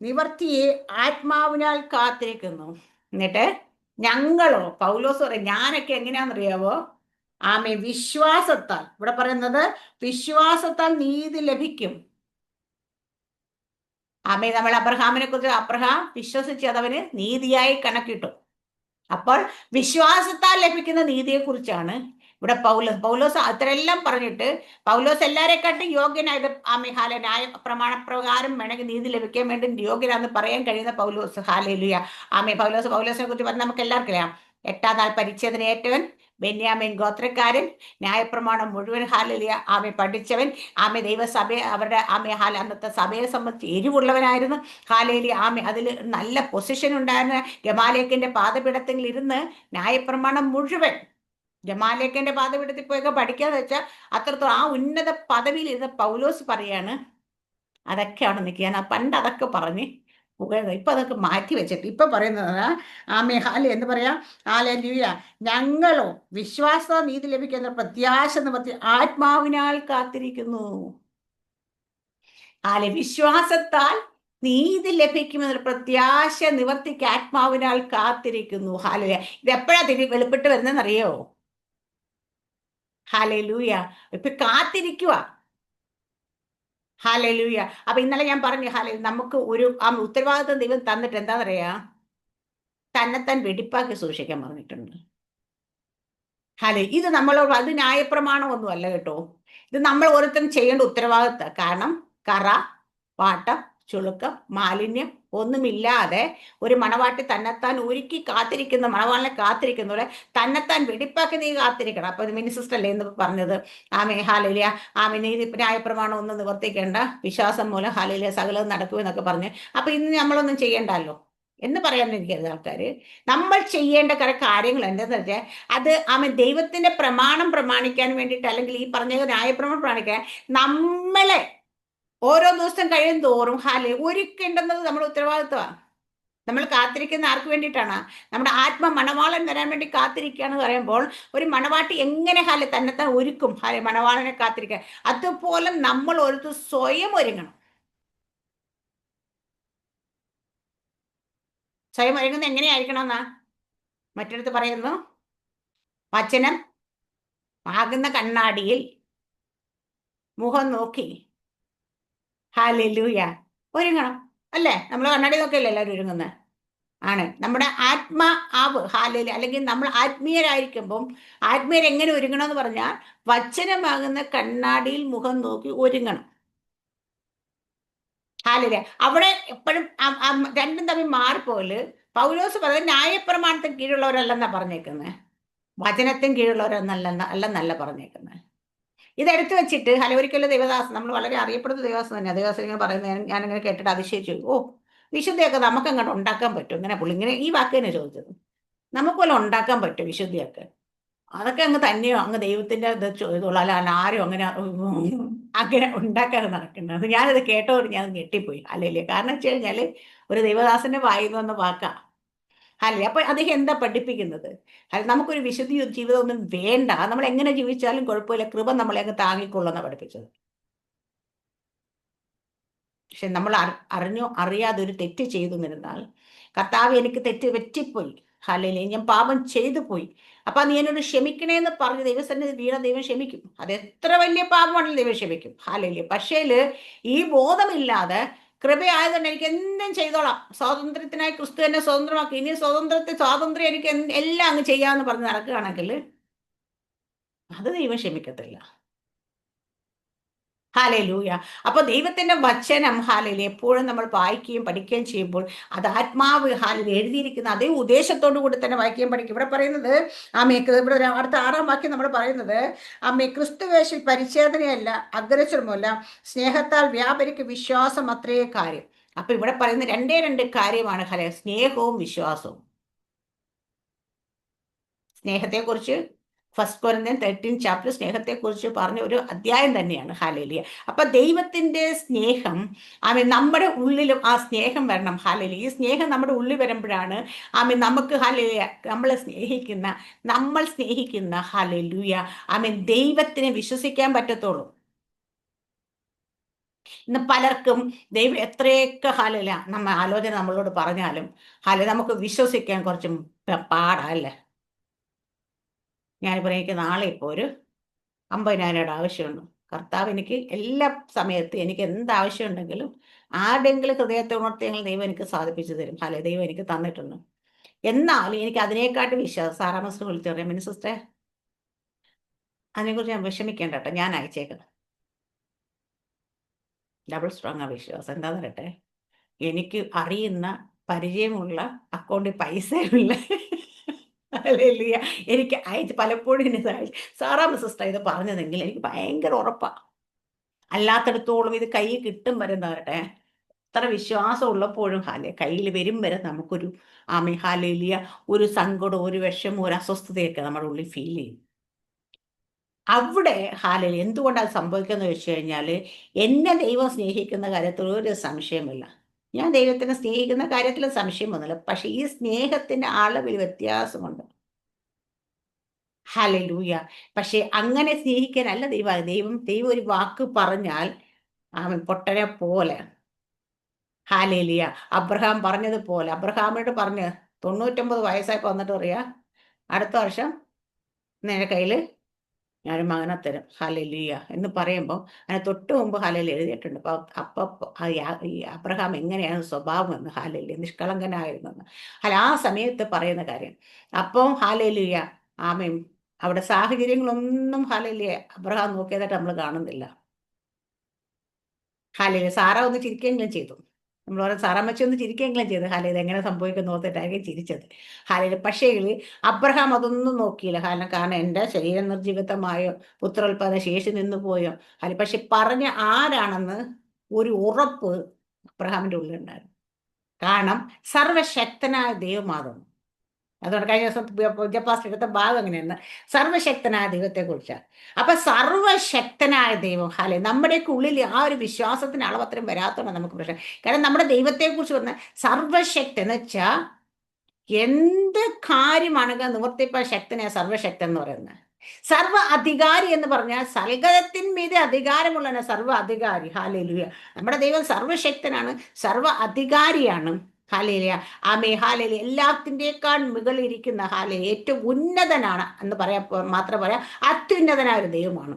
നിവർത്തിയെ ആത്മാവിനാൽ കാത്തിരിക്കുന്നു. എന്നിട്ട് ഞങ്ങളോ, പൗലോസ് പറയും, ഞാനൊക്കെ എങ്ങനെയാണെന്നറിയാവോ? വിശ്വാസത്താൽ, ഇവിടെ പറയുന്നത് വിശ്വാസത്താൽ നീതി ലഭിക്കും. നമ്മൾ അബ്രഹാമിനെ കുറിച്ച്, അബ്രഹാം വിശ്വസിച്ച് അതവന് നീതിയായി കണക്കിട്ടു. അപ്പോൾ വിശ്വാസത്താൽ ലഭിക്കുന്ന നീതിയെ കുറിച്ചാണ് ഇവിടെ പൗലോസ് അത്രയെല്ലാം പറഞ്ഞിട്ട്, പൗലോസ് എല്ലാരെക്കാട്ടും യോഗ്യനായത് ന്യായ പ്രമാണപ്രകാരം വേണമെങ്കിൽ നീതി ലഭിക്കാൻ വേണ്ടി യോഗ്യനാന്ന് പറയാൻ കഴിയുന്ന പൗലോസ്. ഹാലേലുയ. പൗലോസിനെ കുറിച്ച് പറഞ്ഞാൽ നമുക്ക് എല്ലാവർക്കും അറിയാം. 8-ാം നാൾ പരിച്ഛേദന ഏറ്റവൻ, ബെന്യാമീൻ ഗോത്രക്കാരൻ, ന്യായപ്രമാണം മുഴുവൻ ഹാലേലിയ പഠിച്ചവൻ, ദൈവസഭ അവരുടെ അന്നത്തെ സഭയെ സംബന്ധിച്ച് എരിവുള്ളവനായിരുന്നു. ഹാലേലിയ. അതിൽ നല്ല പൊസിഷൻ ഉണ്ടായിരുന്ന ഗമാലേക്കിന്റെ പാദപീഠത്തിൽ ഇരുന്ന് ന്യായപ്രമാണം മുഴുവൻ, ഗമാലേക്കിന്റെ പാദപീഠത്തിൽ പോയൊക്കെ പഠിക്കാന്ന് വെച്ചാൽ അത്രത്തോളം ആ ഉന്നത പദവിയിൽ ഇരുന്ന പൗലോസ് പറയാണ്, അതൊക്കെ അവിടെ നിൽക്കുക. ഞാൻ പണ്ട് അതൊക്കെ പറഞ്ഞ് പുകഴ്ന്നത്. ഇപ്പൊ അതൊക്കെ മാറ്റി വെച്ചിട്ട് ഇപ്പൊ പറയുന്നത് ആമേ ഹാല എന്ന് പറയാ, ഹല്ലേലൂയ, ഞങ്ങളോ വിശ്വാസ നീതി ലഭിക്കുന്ന പ്രത്യാശ നിവർത്തി ആത്മാവിനാൽ കാത്തിരിക്കുന്നു. വിശ്വാസത്താൽ നീതി ലഭിക്കുമെന്നൊരു പ്രത്യാശ നിവർത്തിക്ക് ആത്മാവിനാൽ കാത്തിരിക്കുന്നു. ഹാലൂയ. ഇത് എപ്പോഴാ വെളിപ്പെട്ട് വരുന്നതെന്നറിയോ? ഹാലൂയ. ഇപ്പൊ കാത്തിരിക്കുക. ഹാലൂയ. അപ്പൊ ഇന്നലെ ഞാൻ പറഞ്ഞു, നമുക്ക് ഒരു ഉത്തരവാദിത്വം ദൈവം തന്നിട്ട് എന്താണെന്നറിയാ, തന്നെത്താൻ വെടിപ്പാക്കി സൂക്ഷിക്കാൻ പറഞ്ഞിട്ടുണ്ട്. ഇത് നമ്മളോട്, അത് ന്യായപ്രമാണമൊന്നും അല്ല കേട്ടോ. ഇത് നമ്മൾ ഓരോരുത്തരും ചെയ്യേണ്ട ഉത്തരവാദിത്തം. കാരണം കറ, പാട്ടം, ചുളുക്കം, മാലിന്യം ഒന്നുമില്ലാതെ ഒരു മണവാട്ടി തന്നെത്താൻ ഒരുക്കി കാത്തിരിക്കുന്ന, മണവാളിനെ കാത്തിരിക്കുന്നവരെ തന്നെത്താൻ വെടിപ്പാക്കി നീ കാത്തിരിക്കണം. അപ്പൊ മിനിസിസ്റ്റർ അല്ലേ എന്ന് പറഞ്ഞത്, ഹാലലിയ, നീതി ന്യായപ്രമാണം ഒന്നും നിവർത്തിക്കേണ്ട, വിശ്വാസം മൂലം ഹാലലിയ സകലം നടക്കുമെന്നൊക്കെ പറഞ്ഞ്. അപ്പൊ ഇന്ന് നമ്മളൊന്നും ചെയ്യണ്ടല്ലോ എന്ന് പറയാനിരിക്കരുത് ആൾക്കാർ. നമ്മൾ ചെയ്യേണ്ട കുറെ കാര്യങ്ങൾ എന്താണെന്ന് വെച്ചാൽ, അത് ദൈവത്തിന്റെ പ്രമാണം പ്രമാണിക്കാൻ വേണ്ടിയിട്ട്, അല്ലെങ്കിൽ ഈ പറഞ്ഞ ന്യായപ്രമാണം പ്രമാണിക്കാൻ നമ്മളെ ഓരോ ദിവസം കഴിയും തോറും ഒരുക്കേണ്ടുന്നത് നമ്മുടെ ഉത്തരവാദിത്വമാണ്. നമ്മൾ കാത്തിരിക്കുന്ന ആർക്ക് വേണ്ടിയിട്ടാണ്? നമ്മുടെ ആത്മ മണവാളൻ വരാൻ വേണ്ടി കാത്തിരിക്കുകയെന്ന് പറയുമ്പോൾ, ഒരു മണവാട്ടി എങ്ങനെ തന്നെത്താൻ ഒരുക്കും മണവാളനെ കാത്തിരിക്കാൻ, അതുപോലെ നമ്മൾ ഒരു സ്വയം ഒരുങ്ങണം. സ്വയം ഒരുങ്ങുന്നത് എങ്ങനെയായിരിക്കണം എന്നാ മറ്റിടത്ത് പറയുന്നു, വചനം ആകുന്ന കണ്ണാടിയിൽ മുഖം നോക്കി ഹല്ലേലൂയ ഒരുങ്ങണം. അല്ലേ? നമ്മൾ കണ്ണാടി നോക്കിയല്ലേ എല്ലാവരും ഒരുങ്ങുന്നത്? ആണ്. നമ്മുടെ ആത്മാവ് ഹാലയില്, അല്ലെങ്കിൽ നമ്മൾ ആത്മീയരായിരിക്കുമ്പം ആത്മീയരെങ്ങനെ ഒരുങ്ങണം എന്ന് പറഞ്ഞാൽ, വചനമാകുന്ന കണ്ണാടിയിൽ മുഖം നോക്കി ഒരുങ്ങണം. ഹാലയില് അവിടെ എപ്പോഴും രണ്ടും തമ്മിൽ മാറിപ്പോല്. പൗലോസ് പറയുന്നത് ന്യായപ്രമാണത്തിന് കീഴുള്ളവരല്ലെന്നാ പറഞ്ഞേക്കുന്നത്, വചനത്തിന് കീഴുള്ളവരെന്നല്ല പറഞ്ഞേക്കുന്നത്. ഇതെടുത്ത് വെച്ചിട്ട് ഒരിക്കലും ദേവദാസ്, നമ്മൾ വളരെ അറിയപ്പെടുന്ന ദേവദാസ് തന്നെ, ദേവദാസ് ഇങ്ങനെ പറയുന്നത് ഞാനിങ്ങനെ കേട്ടിട്ട് അതിശയിച്ചു. വിശുദ്ധിയൊക്കെ നമുക്ക് അങ്ങോട്ട് ഉണ്ടാക്കാൻ പറ്റും? ഇങ്ങനെ പുള്ളി ഇങ്ങനെ ഈ വാക്ക് തന്നെ ചോദിച്ചത്, നമുക്ക് പോലെ ഉണ്ടാക്കാൻ പറ്റും വിശുദ്ധിയൊക്കെ? അതൊക്കെ അങ്ങ് തന്നെയോ അങ്ങ് ദൈവത്തിന്റെ ഇത് ചെയ്തോളൂ, അല്ല ആരും അങ്ങനെ ഉണ്ടാക്കാതെ നടക്കുന്നത്. ഞാനത് കേട്ടോട് ഞാൻ ഞെട്ടിപ്പോയി. അല്ലേ? കാരണം വെച്ച് കഴിഞ്ഞാല് ഒരു ദൈവദാസന്റെ വായിന്ന് വന്ന വാക്കാ. അല്ലേ? അപ്പൊ അദ്ദേഹം എന്താ പഠിപ്പിക്കുന്നത്? നമുക്കൊരു വിശുദ്ധി ജീവിതമൊന്നും വേണ്ട, നമ്മൾ എങ്ങനെ ജീവിച്ചാലും കുഴപ്പമില്ല, കൃപ നമ്മളെ അങ്ങ് താങ്ങിക്കൊള്ളുന്ന പഠിപ്പിച്ചത്. പക്ഷെ നമ്മൾ അറിഞ്ഞോ അറിയാതെ ഒരു തെറ്റ് ചെയ്തു നിന്നാൽ, കർത്താവ് എനിക്ക് തെറ്റ് പറ്റിപ്പോയി, ഹല്ലേലൂയ, ഞാൻ പാപം ചെയ്തു പോയി, അപ്പൊ നീ എന്നോട് ക്ഷമിക്കണേന്ന് പറഞ്ഞ് ദൈവസന്നിധി വീണ ദൈവം ക്ഷമിക്കും. അത് എത്ര വലിയ പാപമാണെങ്കിലും ദൈവം ക്ഷമിക്കും. ഹല്ലേലൂയ. പക്ഷേല് ഈ ബോധമില്ലാതെ കൃപയായതുകൊണ്ട് എനിക്ക് എന്തും ചെയ്തോളാം, സ്വാതന്ത്ര്യത്തിനായി ക്രിസ്തു എന്നെ സ്വതന്ത്രമാക്കി, ഇനി സ്വാതന്ത്ര്യം എനിക്ക് എല്ലാം അങ്ങ് ചെയ്യാമെന്ന് പറഞ്ഞ് നടക്കുകയാണെങ്കിൽ അത് ദൈവം ക്ഷമിക്കത്തില്ല. ഹാലലൂയ. അപ്പൊ ദൈവത്തിന്റെ വചനം എപ്പോഴും നമ്മൾ വായിക്കുകയും പഠിക്കുകയും ചെയ്യുമ്പോൾ, അത് ആത്മാവ് എഴുതിയിരിക്കുന്ന അതേ ഉദ്ദേശത്തോടു കൂടി തന്നെ വായിക്കുകയും പഠിക്കും. ഇവിടെ പറയുന്നത് ഇവിടെ അടുത്ത 6-ാം വാക്യം നമ്മൾ പറയുന്നത്, ക്രിസ്തുവേശിൽ പരിച്ഛേദനയല്ല, അഗ്രചരമല്ല, സ്നേഹത്താൽ വ്യാപരിക്ക് വിശ്വാസം അത്രേ കാര്യം. അപ്പൊ ഇവിടെ പറയുന്ന രണ്ട് കാര്യമാണ് സ്നേഹവും വിശ്വാസവും. സ്നേഹത്തെക്കുറിച്ച് 1 Corinthians 13 ചാപ്റ്റർ സ്നേഹത്തെക്കുറിച്ച് പറഞ്ഞ ഒരു അധ്യായം തന്നെയാണ്. ഹല്ലേലൂയ. അപ്പൊ ദൈവത്തിന്റെ സ്നേഹം നമ്മുടെ ഉള്ളിലും ആ സ്നേഹം വരണം. ഹല്ലേലൂയ. ഈ സ്നേഹം നമ്മുടെ ഉള്ളിൽ വരുമ്പോഴാണ് നമുക്ക് നമ്മൾ സ്നേഹിക്കുന്ന ഹല്ലേലൂയ ദൈവത്തിനെ വിശ്വസിക്കാൻ പറ്റത്തുള്ളൂ. ഇന്ന് പലർക്കും ദൈവം എത്രയൊക്കെ ആലോചന നമ്മളോട് പറഞ്ഞാലും നമുക്ക് വിശ്വസിക്കാൻ കുറച്ചും പാടല്ലേ. ഞാനിപ്പോൾ എനിക്ക് നാളെ ഇപ്പോൾ ഒരു 50,000 ആവശ്യമുണ്ട്. കർത്താവ് എനിക്ക് എല്ലാ സമയത്തും എനിക്ക് എന്താവശ്യം ഉണ്ടെങ്കിലും ആരുടെയെങ്കിലും ഹൃദയത്തെ ഉണർത്തിയെങ്കിൽ ദൈവം എനിക്ക് സാധിപ്പിച്ചു തരും. ദൈവം എനിക്ക് തന്നിട്ടുണ്ട്. എന്നാൽ എനിക്ക് അതിനെക്കാട്ടും വിശ്വാസം, സാറാ മിസ്റ്റർ വിളിച്ചു പറയാം, മിനിസിസ്റ്ററെ അതിനെക്കുറിച്ച് ഞാൻ വിഷമിക്കേണ്ട കേട്ടോ, ഞാൻ അയച്ചേക്കണം. ഡബിൾ സ്ട്രോങ് ആ വിശ്വാസം. എന്താന്ന് പറയട്ടെ, എനിക്ക് അറിയുന്ന പരിചയമുള്ള അക്കൗണ്ടിൽ പൈസയുള്ള എനിക്ക് അയച്ച് പലപ്പോഴും എന്നെ സാറാ സിസ്റ്റർ ഇത് പറഞ്ഞതെങ്കിൽ എനിക്ക് ഭയങ്കര ഉറപ്പാണ്. അല്ലാത്തടത്തോളം ഇത് കൈ കിട്ടും വരെ എന്താ പറയട്ടെ, എത്ര വിശ്വാസം ഉള്ളപ്പോഴും കയ്യിൽ വരും വരെ നമുക്കൊരു ഹാലേലിയ ഒരു സങ്കടം, ഒരു വിഷമം, ഒരു അസ്വസ്ഥതയൊക്കെ നമ്മുടെ ഉള്ളിൽ ഫീൽ ചെയ്യും. അവിടെ എന്തുകൊണ്ടാണ് സംഭവിക്കുന്നത് വെച്ച് കഴിഞ്ഞാൽ, എന്നെ ദൈവം സ്നേഹിക്കുന്ന കാര്യത്തിൽ ഒരു സംശയമില്ല. ഞാൻ ദൈവത്തിനെ സ്നേഹിക്കുന്ന കാര്യത്തിൽ സംശയം വന്നില്ല, പക്ഷെ ഈ സ്നേഹത്തിന്റെ അളവിൽ വ്യത്യാസമുണ്ട്. ഹല്ലേലൂയ. പക്ഷെ അങ്ങനെ സ്നേഹിക്കാനല്ല ദൈവം ഒരു വാക്ക് പറഞ്ഞാൽ അവൻ പൊട്ടനെ പോലെ. ഹല്ലേലൂയ. അബ്രഹാം പറഞ്ഞതുപോലെ അബ്രഹാമിനോട് പറഞ്ഞ് 99 വയസ്സായപ്പോ വന്നിട്ട് പറയാ, അടുത്ത വർഷം നിന്റെ കയ്യിൽ ഞാനൊരു മകനെ തരും. ഹല്ലേലൂയ എന്ന് പറയുമ്പോൾ അതിന് തൊട്ട് മുമ്പ് ഹല്ലേലൂയ എഴുതിയിട്ടുണ്ട്. അപ്പൊ ഈ അബ്രഹാം എങ്ങനെയാണ് സ്വഭാവം എന്ന്, ഹല്ലേലൂയ നിഷ്കളങ്കനായിരുന്നെന്ന്. ആ സമയത്ത് പറയുന്ന കാര്യം. അപ്പം ഹല്ലേലൂയ ആമേൻ. അവിടെ സാഹചര്യങ്ങളൊന്നും ഹല്ലേലൂയ അബ്രഹാം നോക്കിയതായിട്ട് നമ്മൾ കാണുന്നില്ല. ഹല്ലേലൂയ. സാറ ഒന്ന് ചിരിക്കെങ്കിലും ചെയ്തു. നമ്മൾ പറയാം സാറാമ്മച്ചി ഒന്ന് ചിരിക്കെങ്കിലും ചെയ്തു. ഹല്ലേലൂയ എങ്ങനെ സംഭവിക്കുന്നു ഓർത്തിട്ടായിരിക്കും ചിരിച്ചത്. ഹല്ലേലൂയ. പക്ഷേ അബ്രഹാം അതൊന്നും നോക്കിയില്ല. കാരണം എൻ്റെ ശരീരം നിർജ്ജീവിതമായോ പുത്രോൽപാദന ശേഷി നിന്ന് പോയോ പക്ഷെ പറഞ്ഞ ആരാണെന്ന് ഒരു ഉറപ്പ് അബ്രഹാമിന്റെ ഉള്ളിലുണ്ടായിരുന്നു. കാരണം സർവശക്തനായ ദൈവമാകുന്നു. അതുകൊണ്ട് കഴിഞ്ഞ ദിവസം ജപ്പാസ് എടുത്ത ഭാഗം അങ്ങനെയാണ്, സർവശക്തനായ ദൈവത്തെ കുറിച്ചാണ്. അപ്പൊ സർവശക്തനായ ദൈവം നമ്മുടെയൊക്കെ ഉള്ളിൽ ആ ഒരു വിശ്വാസത്തിന് അളവത്രയും വരാത്തതാണ് നമുക്ക് പ്രശ്നം. കാരണം നമ്മുടെ ദൈവത്തെ കുറിച്ച് പറഞ്ഞ സർവശക്തൻ എന്ന് വെച്ചാൽ എന്ത് കാര്യമാണെങ്കിൽ നിവർത്തിപ്പാൻ ശക്തനായ സർവശക്തൻ എന്ന് പറയുന്നത്. സർവ അധികാരി എന്ന് പറഞ്ഞാൽ സൽഗതത്തിന്മീതെ അധികാരമുള്ള സർവ അധികാരി. ഹല്ലേലൂയ. നമ്മുടെ ദൈവം സർവശക്തനാണ്, സർവ അധികാരിയാണ്. ഹല്ലേലൂയ. ആമേൻ. ഹല്ലേലൂയ. എല്ലാത്തിൻ്റെക്കാൾ മുകളിലിരിക്കുന്ന ഏറ്റവും ഉന്നതനാണ് എന്ന് മാത്രം പറയാം, അത്യുന്നതനായ ഒരു ദൈവമാണ്.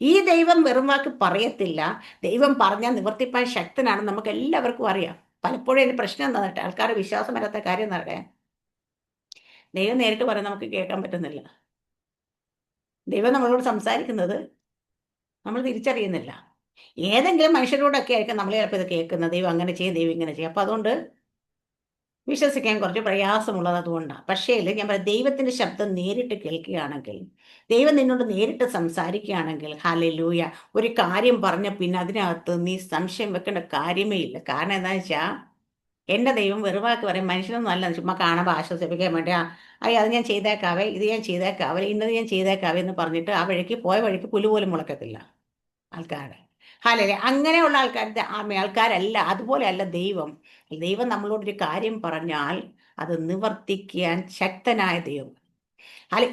ഈ ദൈവം വെറും വാക്ക് പറയത്തില്ല, ദൈവം പറഞ്ഞാൽ നിവർത്തിപ്പാൻ ശക്തനാണെന്ന് നമുക്ക് എല്ലാവർക്കും അറിയാം. പലപ്പോഴും അതിന് പ്രശ്നം എന്താ, ആൾക്കാർ വിശ്വാസം വരാത്ത കാര്യം എന്ന് പറയാം, ദൈവം നേരിട്ട് പറയാൻ നമുക്ക് കേൾക്കാൻ പറ്റുന്നില്ല. ദൈവം നമ്മളോട് സംസാരിക്കുന്നത് നമ്മൾ തിരിച്ചറിയുന്നില്ല. ഏതെങ്കിലും മനുഷ്യരോടൊക്കെ ആയിരിക്കും നമ്മൾ ചിലപ്പോൾ ഇത് കേൾക്കുന്നത്, ദൈവം അങ്ങനെ ചെയ്യും, ദൈവം ഇങ്ങനെ ചെയ്യും. അപ്പം അതുകൊണ്ട് വിശ്വസിക്കാൻ കുറച്ച് പ്രയാസമുള്ളത് അതുകൊണ്ടാണ്. പക്ഷേ ഞാൻ പറയാം, ദൈവത്തിൻ്റെ ശബ്ദം നേരിട്ട് കേൾക്കുകയാണെങ്കിൽ, ദൈവം നിന്നോട് നേരിട്ട് സംസാരിക്കുകയാണെങ്കിൽ, ഹല്ലേലൂയ, ഒരു കാര്യം പറഞ്ഞ പിന്നെ അതിനകത്ത് നീ സംശയം വെക്കേണ്ട കാര്യമേ ഇല്ല. കാരണം എന്താണെന്ന് വെച്ചാൽ എൻ്റെ ദൈവം വെറുവാക്ക് പറയും, മനുഷ്യനൊന്നും അല്ല ചുമ്മാ കാണുമ്പോൾ ആശ്വസിപ്പിക്കാൻ വേണ്ടി അയ്യോ അത് ഞാൻ ചെയ്തേക്കാവേ, ഇത് ഞാൻ ചെയ്തേക്കാവേ, ഇന്നത് ഞാൻ ചെയ്തേക്കാവേ എന്ന് പറഞ്ഞിട്ട് ആ വഴിക്ക് പോയ വഴിക്ക് പുല്ല് പോലും മുളക്കത്തില്ല ആൾക്കാരുടെ. ഹല്ലേലൂയ. അങ്ങനെയുള്ള ആൾക്കാരല്ല, അതുപോലെയല്ല ദൈവം. ദൈവം നമ്മളോടൊരു കാര്യം പറഞ്ഞാൽ അത് നിവർത്തിക്കാൻ ശക്തനായ ദൈവം.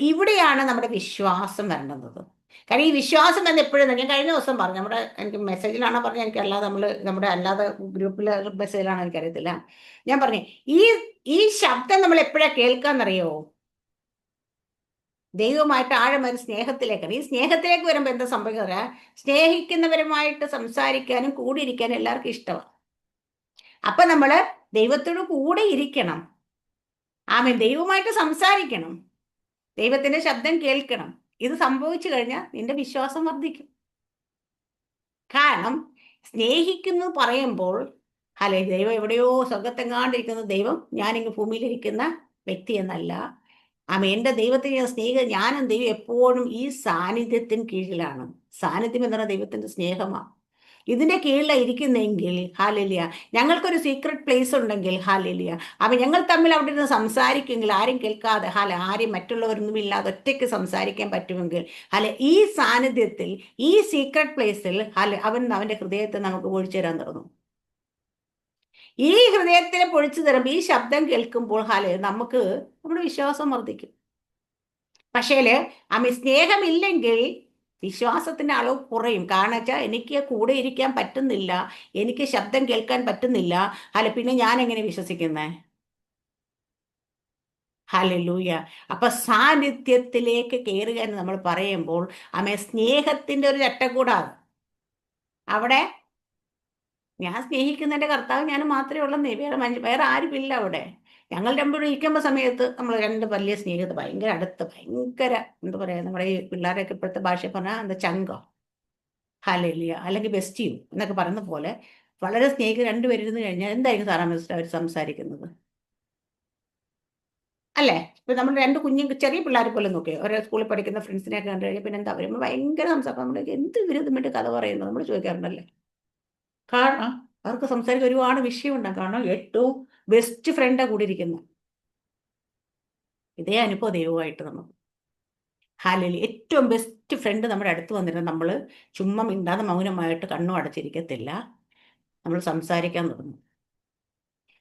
ഇവിടെയാണ് നമ്മുടെ വിശ്വാസം വരേണ്ടത്. കാരണം ഈ വിശ്വാസം എന്ന് എപ്പോഴും, ഞാൻ കഴിഞ്ഞ ദിവസം പറഞ്ഞു, എനിക്ക് മെസ്സേജിലാണോ പറഞ്ഞത് എനിക്കല്ലാതെ നമ്മുടെ അല്ലാതെ ഗ്രൂപ്പിലെ മെസ്സേജിലാണോ എനിക്കറിയത്തില്ല. ഞാൻ പറഞ്ഞു ഈ ശബ്ദം നമ്മൾ എപ്പോഴാണ് കേൾക്കാന്നറിയോ? ദൈവമായിട്ട് ആഴമായ സ്നേഹത്തിലേക്കാണ്. ഈ സ്നേഹത്തിലേക്ക് വരുമ്പോൾ എന്താ സംഭവിക്കുക? സ്നേഹിക്കുന്നവരുമായിട്ട് സംസാരിക്കാനും കൂടിയിരിക്കാനും എല്ലാവർക്കും ഇഷ്ടമാണ്. അപ്പൊ നമ്മള് ദൈവത്തോട് കൂടെ ഇരിക്കണം. ആമേൻ. ദൈവമായിട്ട് സംസാരിക്കണം, ദൈവത്തിന്റെ ശബ്ദം കേൾക്കണം. ഇത് സംഭവിച്ചു കഴിഞ്ഞാൽ നിന്റെ വിശ്വാസം വർദ്ധിക്കും. കാരണം സ്നേഹിക്കുന്നു പറയുമ്പോൾ ദൈവം എവിടെയോ സ്വർഗത്തെങ്ങാണ്ടിരിക്കുന്ന ദൈവം, ഞാനിങ്ങ് ഭൂമിയിലിരിക്കുന്ന വ്യക്തി എന്നല്ല. എൻ്റെ ദൈവത്തെ ഞാൻ സ്നേഹിക്കുക, ഞാനും ദൈവം എപ്പോഴും ഈ സാന്നിധ്യത്തിന് കീഴിലാണ്. സാന്നിധ്യം എന്ന് പറഞ്ഞാൽ ദൈവത്തിന്റെ സ്നേഹമാണ്. ഇതിന്റെ കീഴിലാണ് ഇരിക്കുന്നെങ്കിൽ ഹല്ലേലൂയ, ഞങ്ങൾക്കൊരു സീക്രട്ട് പ്ലേസ് ഉണ്ടെങ്കിൽ ഹല്ലേലൂയ, ഞങ്ങൾ തമ്മിൽ അവിടെ നിന്ന് സംസാരിക്കുമെങ്കിൽ, ആരും കേൾക്കാതെ ആരും മറ്റുള്ളവരൊന്നും ഇല്ലാതെ ഒറ്റയ്ക്ക് സംസാരിക്കാൻ പറ്റുമെങ്കിൽ ഈ സാന്നിധ്യത്തിൽ, ഈ സീക്രട്ട് പ്ലേസിൽ അവൻ അവന്റെ ഹൃദയത്തെ നമുക്ക് പൊഴിച്ചു തരാൻ തുടങ്ങും. ഈ ഹൃദയത്തിനെ പൊഴിച്ചു തരുമ്പോൾ, ഈ ശബ്ദം കേൾക്കുമ്പോൾ നമുക്ക് നമ്മുടെ വിശ്വാസം വർദ്ധിക്കും. പക്ഷേ സ്നേഹമില്ലെങ്കിൽ വിശ്വാസത്തിന്റെ അളവ് കുറയും. കാരണം വെച്ചാൽ എനിക്ക് കൂടെ ഇരിക്കാൻ പറ്റുന്നില്ല, എനിക്ക് ശബ്ദം കേൾക്കാൻ പറ്റുന്നില്ല, പിന്നെ ഞാൻ എങ്ങനെ വിശ്വസിക്കുന്നേ? ഹല്ലേലൂയ. അപ്പൊ സാന്നിധ്യത്തിലേക്ക് കയറുക എന്ന് നമ്മൾ പറയുമ്പോൾ സ്നേഹത്തിന്റെ ഒരു ചട്ടക്കൂടാണ് അവിടെ. ഞാൻ സ്നേഹിക്കുന്നതിന്റെ കർത്താവ് ഞാൻ മാത്രമേ ഉള്ളന്നേ, വേറെ ആരുമില്ല അവിടെ. ഞങ്ങൾ രണ്ടും ഇരിക്കുമ്പോൾ സമയത്ത് നമ്മൾ രണ്ട് വലിയ സ്നേഹിത, ഭയങ്കര അടുത്ത്, ഭയങ്കര എന്താ പറയാ, നമ്മുടെ ഈ പിള്ളേരൊക്കെ ഇപ്പോഴത്തെ ഭാഷ പറഞ്ഞാൽ എന്താ ചങ്കോ, ഹല്ലേലൂയ, അല്ലെങ്കിൽ ബെസ്റ്റിയും എന്നൊക്കെ പറയുന്ന പോലെ വളരെ സ്നേഹിക്കുന്ന രണ്ടുപേരിരുന്ന് കഴിഞ്ഞാൽ എന്തായിരിക്കും സാറാ മിസ്റ്റർ അവർ സംസാരിക്കുന്നത്? അല്ലേ? ഇപ്പൊ നമ്മൾ രണ്ട് ചെറിയ പിള്ളേരെ പോലെ നോക്കിയോ, ഓരോ സ്കൂളിൽ പഠിക്കുന്ന ഫ്രണ്ട്സിനെയൊക്കെ കണ്ടു കഴിഞ്ഞാൽ പിന്നെ എന്താ പറയുമ്പോൾ ഭയങ്കര സംസാരം. നമ്മൾ എന്ത് വിരുദ്ധം വേണ്ടി കഥ പറയുന്നത് നമ്മൾ ചോദിക്കാറുണ്ടല്ലേ? കാരണം അവർക്ക് സംസാരിക്കാൻ ഒരുപാട് വിഷയമുണ്ടാകും. കാരണം ഏറ്റവും ബെസ്റ്റ് ഫ്രണ്ടാ കൂടി ഇരിക്കുന്നത്. ഇതേ അനുഭവം ദൈവമായിട്ട് നമുക്ക്. ഹല്ലേലൂയ. ഏറ്റവും ബെസ്റ്റ് ഫ്രണ്ട് നമ്മുടെ അടുത്ത് വന്നിട്ട് നമ്മൾ ചുമ്മാ മിണ്ടാതെ മൗനമായിട്ട് കണ്ണും അടച്ചിരിക്കത്തില്ല, നമ്മൾ സംസാരിക്കാൻ തുടങ്ങും.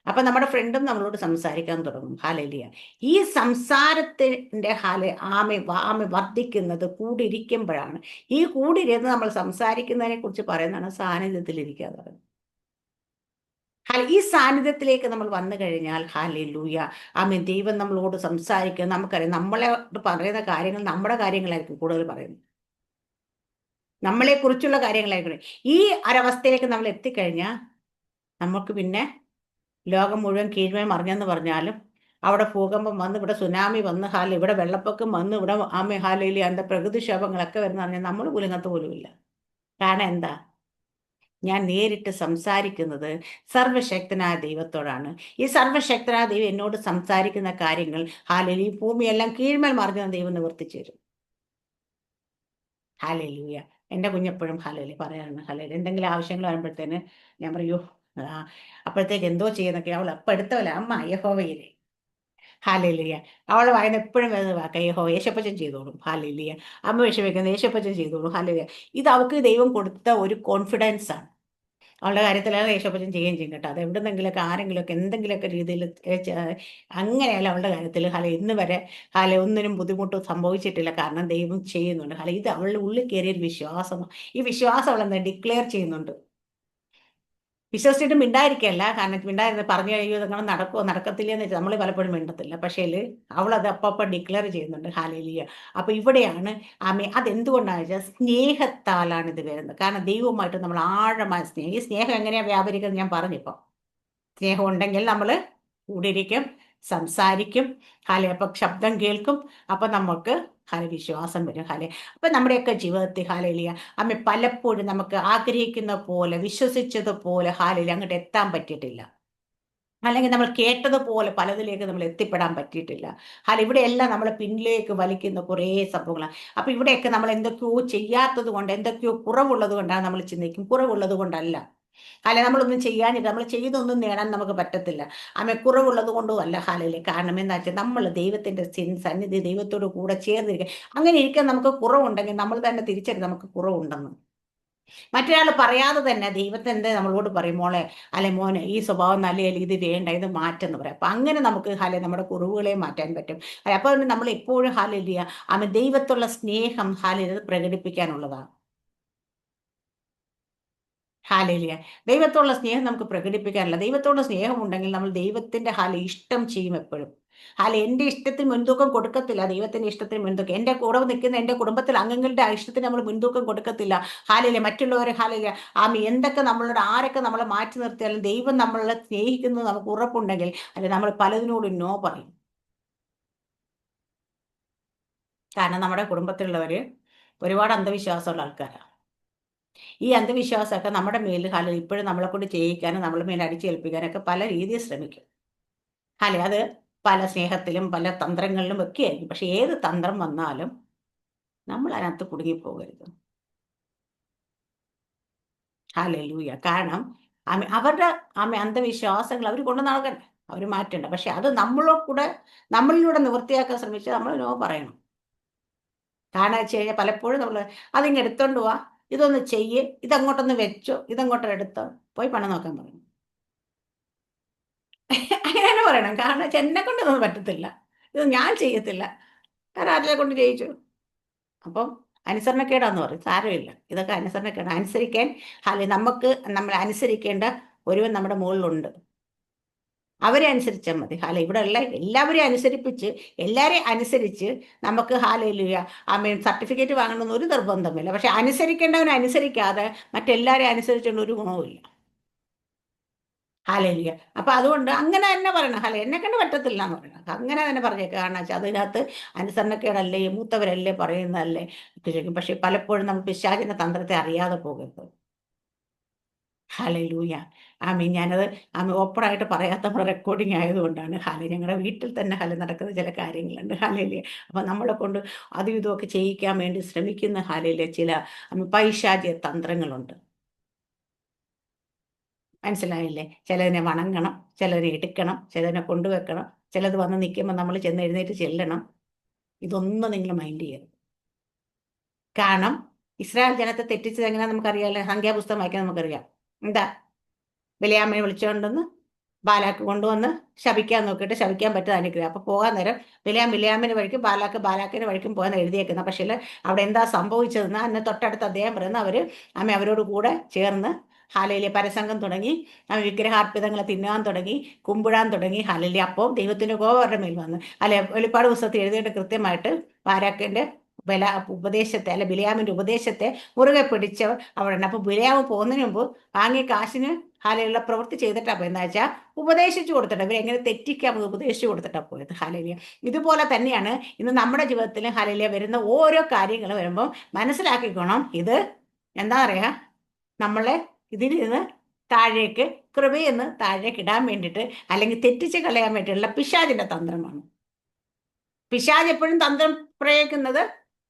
അപ്പൊ നമ്മുടെ ഫ്രണ്ടും നമ്മളോട് സംസാരിക്കാൻ തുടങ്ങും. ഹാലേലിയ. ഈ സംസാരത്തിന്റെ ആമെ വർദ്ധിക്കുന്നത് കൂടിയിരിക്കുമ്പോഴാണ്. ഈ കൂടിയിരുന്ന് നമ്മൾ സംസാരിക്കുന്നതിനെ കുറിച്ച് പറയുന്നതാണ് സാന്നിധ്യത്തിലിരിക്കുക എന്ന് പറയുന്നത്. ഈ സാന്നിധ്യത്തിലേക്ക് നമ്മൾ വന്നു കഴിഞ്ഞാൽ ഹാലേലൂയ, ദൈവം നമ്മളോട് സംസാരിക്കുക. നമുക്കറിയാം, നമ്മളോട് പറയുന്ന കാര്യങ്ങൾ നമ്മുടെ കാര്യങ്ങളായിരിക്കും കൂടുതൽ പറയുന്നത്, നമ്മളെ കുറിച്ചുള്ള കാര്യങ്ങളായിരിക്കും. ഈ ഒരവസ്ഥയിലേക്ക് നമ്മൾ എത്തിക്കഴിഞ്ഞാൽ നമുക്ക് പിന്നെ ലോകം മുഴുവൻ കീഴ്മേൽ മറിഞ്ഞെന്ന് പറഞ്ഞാലും, അവിടെ ഭൂകമ്പം വന്ന്, ഇവിടെ സുനാമി വന്ന്, ഇവിടെ വെള്ളപ്പൊക്കം വന്ന്, ഇവിടെ ഹാലയിലെ அந்த പ്രകൃതിക്ഷോഭങ്ങളൊക്കെ വരുന്ന പറഞ്ഞാൽ നമ്മൾ കുലുങ്ങത്ത് പോലുമില്ല. കാരണം എന്താ? ഞാൻ നേരിട്ട് സംസാരിക്കുന്നത് സർവശക്തനായ ദൈവത്തോടാണ്. ഈ സർവശക്തനായ ദൈവം എന്നോട് സംസാരിക്കുന്ന കാര്യങ്ങൾ ഈ ഭൂമിയെല്ലാം കീഴ്മേൽ മറിഞ്ഞ ദൈവം നിവർത്തിച്ചു തരും. ഹാലയിലൂയ. എൻ്റെ കുഞ്ഞെപ്പോഴും ഹാലയില് പറയാറുണ്ട്. ഹാലയിൽ എന്തെങ്കിലും ആവശ്യങ്ങൾ വരുമ്പോഴത്തേന് ഞാൻ പറയൂ, അപ്പോഴത്തേക്ക് എന്തോ ചെയ്യുന്നൊക്കെ അവൾ അപ്പം എടുത്തവല്ല, അമ്മ യഹോവയിലെ. ഹാലയിലിയ. അവളെ വായന എപ്പോഴും വരുന്ന വാക്ക യഹോവ. യേശപ്പച്ചൻ ചെയ്തോളും. ഹാലയിലിയ. അമ്മ വിഷമിക്കുന്നത് യേശപ്പച്ചൻ ചെയ്തോളും. ഹാലയിലിയ. ഇത് അവൾക്ക് ദൈവം കൊടുത്ത ഒരു കോൺഫിഡൻസ് ആണ്. അവളുടെ കാര്യത്തിലാണ് യേശപ്പച്ചൻ ചെയ്യുകയും ചെയ്യും കേട്ടോ. അത് എവിടെന്നെങ്കിലൊക്കെ ആരെങ്കിലുമൊക്കെ എന്തെങ്കിലുമൊക്കെ രീതിയിൽ അങ്ങനെയല്ല അവളുടെ കാര്യത്തിൽ ഇന്ന് വരെ ഒന്നിനും ബുദ്ധിമുട്ടും സംഭവിച്ചിട്ടില്ല. കാരണം ദൈവം ചെയ്യുന്നുണ്ട്. ഇത് അവളുടെ ഉള്ളിൽ കയറിയൊരു വിശ്വാസമാണ്. ഈ വിശ്വാസം അവളെന്താ ഡിക്ലെയർ ചെയ്യുന്നുണ്ട്. വിശ്വസിച്ചിട്ട് മിണ്ടായിരിക്കല്ല. കാരണം മിണ്ടായിരുന്ന് പറഞ്ഞു കഴിയുമോ നിങ്ങൾ നടക്കുമോ നടക്കത്തില്ല എന്ന് വെച്ചാൽ നമ്മൾ പലപ്പോഴും മിണ്ടത്തില്ല. പക്ഷേ അവളത് അപ്പം ഡിക്ലെയർ ചെയ്യുന്നുണ്ട്. ഹാലേലിയ. അപ്പൊ ഇവിടെയാണ് അതെന്തുകൊണ്ടാണെന്ന് വെച്ചാൽ സ്നേഹത്താലാണ് ഇത് വരുന്നത്. കാരണം ദൈവവുമായിട്ട് നമ്മൾ ആഴമായ സ്നേഹം. ഈ സ്നേഹം എങ്ങനെയാണ് വ്യാപരിക്കുന്നത് ഞാൻ പറഞ്ഞിപ്പോൾ. സ്നേഹം ഉണ്ടെങ്കിൽ നമ്മൾ കൂടിയിരിക്കും, സംസാരിക്കും, അപ്പം ശബ്ദം കേൾക്കും. അപ്പൊ നമുക്ക് വിശ്വാസം വരും. അപ്പൊ നമ്മുടെയൊക്കെ ജീവിതത്തിൽ പലപ്പോഴും നമുക്ക് ആഗ്രഹിക്കുന്ന പോലെ, വിശ്വസിച്ചതുപോലെ അങ്ങോട്ട് എത്താൻ പറ്റിയിട്ടില്ല. അല്ലെങ്കിൽ നമ്മൾ കേട്ടതുപോലെ പലതിലേക്ക് നമ്മൾ എത്തിപ്പെടാൻ പറ്റിയിട്ടില്ല. ഇവിടെയെല്ലാം നമ്മളെ പിന്നിലേക്ക് വലിക്കുന്ന കുറേ സംഭവങ്ങളാണ്. അപ്പൊ ഇവിടെയൊക്കെ നമ്മൾ എന്തൊക്കെയോ ചെയ്യാത്തത് കൊണ്ട്, എന്തൊക്കെയോ കുറവുള്ളത് കൊണ്ടാണ് നമ്മൾ ചിന്തിക്കും. കുറവുള്ളത് കൊണ്ടല്ല. നമ്മളൊന്നും ചെയ്യാനില്ല, നമ്മൾ ചെയ്തൊന്നും നേടാൻ നമുക്ക് പറ്റത്തില്ല. കുറവുള്ളത് കൊണ്ടും അല്ല. കാരണം എന്താ വെച്ചാൽ നമ്മൾ ദൈവത്തിന്റെ സന്നിധി, ദൈവത്തോട് കൂടെ ചേർന്നിരിക്കുക. അങ്ങനെ ഇരിക്കാൻ നമുക്ക് കുറവുണ്ടെങ്കിൽ നമ്മൾ തന്നെ തിരിച്ചറിയും നമുക്ക് കുറവുണ്ടെന്ന്. മറ്റൊരാൾ പറയാതെ തന്നെ ദൈവത്തിന്റെ നമ്മളോട് പറയും, മോളെ മോനെ ഈ സ്വഭാവം നല്ല, ഇത് വേണ്ട, ഇത് മാറ്റെന്ന് പറയാം. അപ്പൊ അങ്ങനെ നമുക്ക് നമ്മുടെ കുറവുകളെ മാറ്റാൻ പറ്റും. അപ്പൊ നമ്മൾ എപ്പോഴും ദൈവത്തുള്ള സ്നേഹം പ്രകടിപ്പിക്കാനുള്ളതാണ്. ഹാലേലിയ. ദൈവത്തോടുള്ള സ്നേഹം നമുക്ക് പ്രകടിപ്പിക്കാനല്ല. ദൈവത്തോടുള്ള സ്നേഹം ഉണ്ടെങ്കിൽ നമ്മൾ ദൈവത്തിന്റെ ഇഷ്ടം ചെയ്യും എപ്പോഴും. എൻ്റെ ഇഷ്ടത്തിന് മുൻതൂക്കം കൊടുക്കത്തില്ല, ദൈവത്തിന്റെ ഇഷ്ടത്തിന് മുൻതൂക്കം. എൻ്റെ കൂടെ നിൽക്കുന്ന എൻ്റെ കുടുംബത്തിൽ അംഗങ്ങളുടെ ഇഷ്ടത്തിന് നമ്മൾ മുൻതൂക്കം കൊടുക്കത്തില്ല. മറ്റുള്ളവരെ എന്തൊക്കെ നമ്മളോട് ആരൊക്കെ നമ്മളെ മാറ്റി നിർത്തിയാലും ദൈവം നമ്മളെ സ്നേഹിക്കുന്നത് നമുക്ക് ഉറപ്പുണ്ടെങ്കിൽ നമ്മൾ പലതിനോടും നോ പറയും. കാരണം നമ്മുടെ കുടുംബത്തിലുള്ളവര് ഒരുപാട് അന്ധവിശ്വാസമുള്ള ആൾക്കാരാണ്. ഈ അന്ധവിശ്വാസമൊക്കെ നമ്മുടെ മേലിൽ ഇപ്പോഴും നമ്മളെ കൊണ്ട് ചെയ്യിക്കാനും നമ്മളെ മേലെ അടിച്ചേൽപ്പിക്കാനൊക്കെ പല രീതിയിൽ ശ്രമിക്കും. അത് പല സ്നേഹത്തിലും പല തന്ത്രങ്ങളിലും ഒക്കെ ആയിരിക്കും. പക്ഷെ ഏത് തന്ത്രം വന്നാലും നമ്മൾ അതിനകത്ത് കുടുങ്ങിപ്പോകരുത്. ഹല്ലേലൂയ. കാരണം അവരുടെ അന്ധവിശ്വാസങ്ങൾ അവർ കൊണ്ടു നടക്കണ്ട, അവർ മാറ്റണ്ട. പക്ഷെ അത് നമ്മളിലൂടെ നിവൃത്തിയാക്കാൻ ശ്രമിച്ചാൽ നമ്മൾ നോ പറയണം. കാരണം വെച്ച് കഴിഞ്ഞാൽ പലപ്പോഴും നമ്മൾ അതിങ്ങ് എടുത്തോണ്ട് പോവാ, ഇതൊന്ന് ചെയ്യ്, ഇതങ്ങോട്ടൊന്ന് വെച്ചോ, ഇതങ്ങോട്ട് എടുത്തോ, പോയി പണം നോക്കാൻ പറയണം. അങ്ങനെ പറയണം. കാരണം വെച്ചാൽ എന്നെ കൊണ്ടൊന്നും പറ്റത്തില്ല, ഇത് ഞാൻ ചെയ്യത്തില്ല, കാരണം ആരെ കൊണ്ട് ചെയ്യിച്ചു. അപ്പം അനുസരണക്കേടാന്ന് പറയും. സാരമില്ല, ഇതൊക്കെ അനുസരണക്കേട്. അനുസരിക്കാൻ നമുക്ക് നമ്മൾ അനുസരിക്കേണ്ട ഒരുവൻ നമ്മുടെ മുകളിലുണ്ട്. അവരെ അനുസരിച്ചാൽ മതി. ഇവിടെ ഉള്ള എല്ലാവരെയും അനുസരിപ്പിച്ച്, എല്ലാവരെയും അനുസരിച്ച് നമുക്ക് സർട്ടിഫിക്കറ്റ് വാങ്ങണമെന്ന് ഒരു നിർബന്ധമില്ല. പക്ഷെ അനുസരിക്കേണ്ടവനെ അനുസരിക്കാതെ മറ്റെല്ലാവരെയും അനുസരിച്ചുകൊണ്ട് ഒരു ഗുണവുമില്ല. ഹാലേലിയ. അപ്പൊ അതുകൊണ്ട് അങ്ങനെ തന്നെ പറയണം. എന്നെ കണ്ട് പറ്റത്തില്ല എന്ന് പറയണം. അങ്ങനെ തന്നെ പറഞ്ഞേക്കുക. കാരണം വെച്ചാൽ അതിനകത്ത് അനുസരണക്കേടല്ലേ, മൂത്തവരല്ലേ പറയുന്നതല്ലേ ഒക്കെ ചോദിക്കും. പക്ഷെ പലപ്പോഴും നമ്മൾ പിശാചിന്റെ തന്ത്രത്തെ അറിയാതെ പോകരുത്. ഹല്ലേലൂയ. ഞാനത് ഓപ്പണായിട്ട് പറയാത്ത നമ്മുടെ റെക്കോർഡിങ് ആയതുകൊണ്ടാണ്. ഞങ്ങളുടെ വീട്ടിൽ തന്നെ നടക്കുന്ന ചില കാര്യങ്ങളുണ്ട്. അപ്പൊ നമ്മളെ കൊണ്ട് അതും ഇതുമൊക്കെ ചെയ്യിക്കാൻ വേണ്ടി ശ്രമിക്കുന്ന ചില പൈശാചിക തന്ത്രങ്ങളുണ്ട്. മനസ്സിലായില്ലേ? ചിലതിനെ വണങ്ങണം, ചിലതിനെ എടുക്കണം, ചിലതിനെ കൊണ്ടുവെക്കണം, ചിലത് വന്ന് നിൽക്കുമ്പോൾ നമ്മൾ ചെന്ന് എഴുന്നേറ്റ് ചെല്ലണം. ഇതൊന്നും നിങ്ങൾ മൈൻഡ് ചെയ്യരുത്. കാരണം ഇസ്രായേൽ ജനത്തെ തെറ്റിച്ചത് എങ്ങനെയാ നമുക്കറിയാമല്ലോ. സംഖ്യാപുസ്തകം വായിക്കാൻ നമുക്കറിയാം. എന്താ? ബിലെയാമിനെ വിളിച്ചുകൊണ്ടെന്ന് ബാലാക്ക് കൊണ്ടുവന്ന് ശപിക്കാൻ നോക്കിയിട്ട് ശപിക്കാൻ പറ്റാതെ അനുഗ്രഹം. അപ്പൊ പോകാൻ നേരം ബിലിയാമിന്റെ വഴിക്കും ബാലാക്കിന്റെ വഴിക്കും പോകാൻ എഴുതിയേക്കുന്ന. പക്ഷേ അവിടെ എന്താ സംഭവിച്ചതെന്ന് അന്ന് തൊട്ടടുത്ത് അദ്ദേഹം പറയുന്ന അവരോട് കൂടെ ചേർന്ന് ഹാലയിലെ പരസംഗം തുടങ്ങി, വിഗ്രഹാർപ്പിതങ്ങളെ തിന്നാൻ തുടങ്ങി, കുമ്പിടാൻ തുടങ്ങി. ഹാലയിലെ അപ്പോൾ ദൈവത്തിന്റെ കോപം അവരുടെ മേൽ വന്നു. വെളിപ്പാട് പുസ്തകത്തിൽ എഴുതിയിട്ട് കൃത്യമായിട്ട് ബാരാക്കിന്റെ ഉപദേശത്തെ ബിലിയാമിന്റെ ഉപദേശത്തെ മുറുകെ പിടിച്ച് അവിടെ. അപ്പൊ ബിലിയാമ് പോകുന്നതിന് മുമ്പ് വാങ്ങിയ കാശിന് ഹാലയിലുള്ള പ്രവൃത്തി ചെയ്തിട്ടാ പോയത്. എന്താ വെച്ചാൽ ഉപദേശിച്ചു കൊടുത്തിട്ട് ഇവരെങ്ങനെ തെറ്റിക്കാമെന്ന് ഉപദേശിച്ചു കൊടുത്തിട്ടാ പോയത്. ഹാലയിലിയ ഇതുപോലെ തന്നെയാണ് ഇന്ന് നമ്മുടെ ജീവിതത്തിൽ ഹാലയിലിയ വരുന്ന ഓരോ കാര്യങ്ങൾ വരുമ്പോൾ മനസ്സിലാക്കിക്കോണം, ഇത് എന്താ പറയാ, നമ്മളെ ഇതിൽ നിന്ന് താഴേക്ക്, കൃപയെന്ന് താഴേക്ക് ഇടാൻ വേണ്ടിയിട്ട്, അല്ലെങ്കിൽ തെറ്റിച്ച് കളയാൻ വേണ്ടിയിട്ടുള്ള പിശാചിന്റെ തന്ത്രമാണ്. പിശാജ് എപ്പോഴും തന്ത്രം പ്രയോഗിക്കുന്നത്,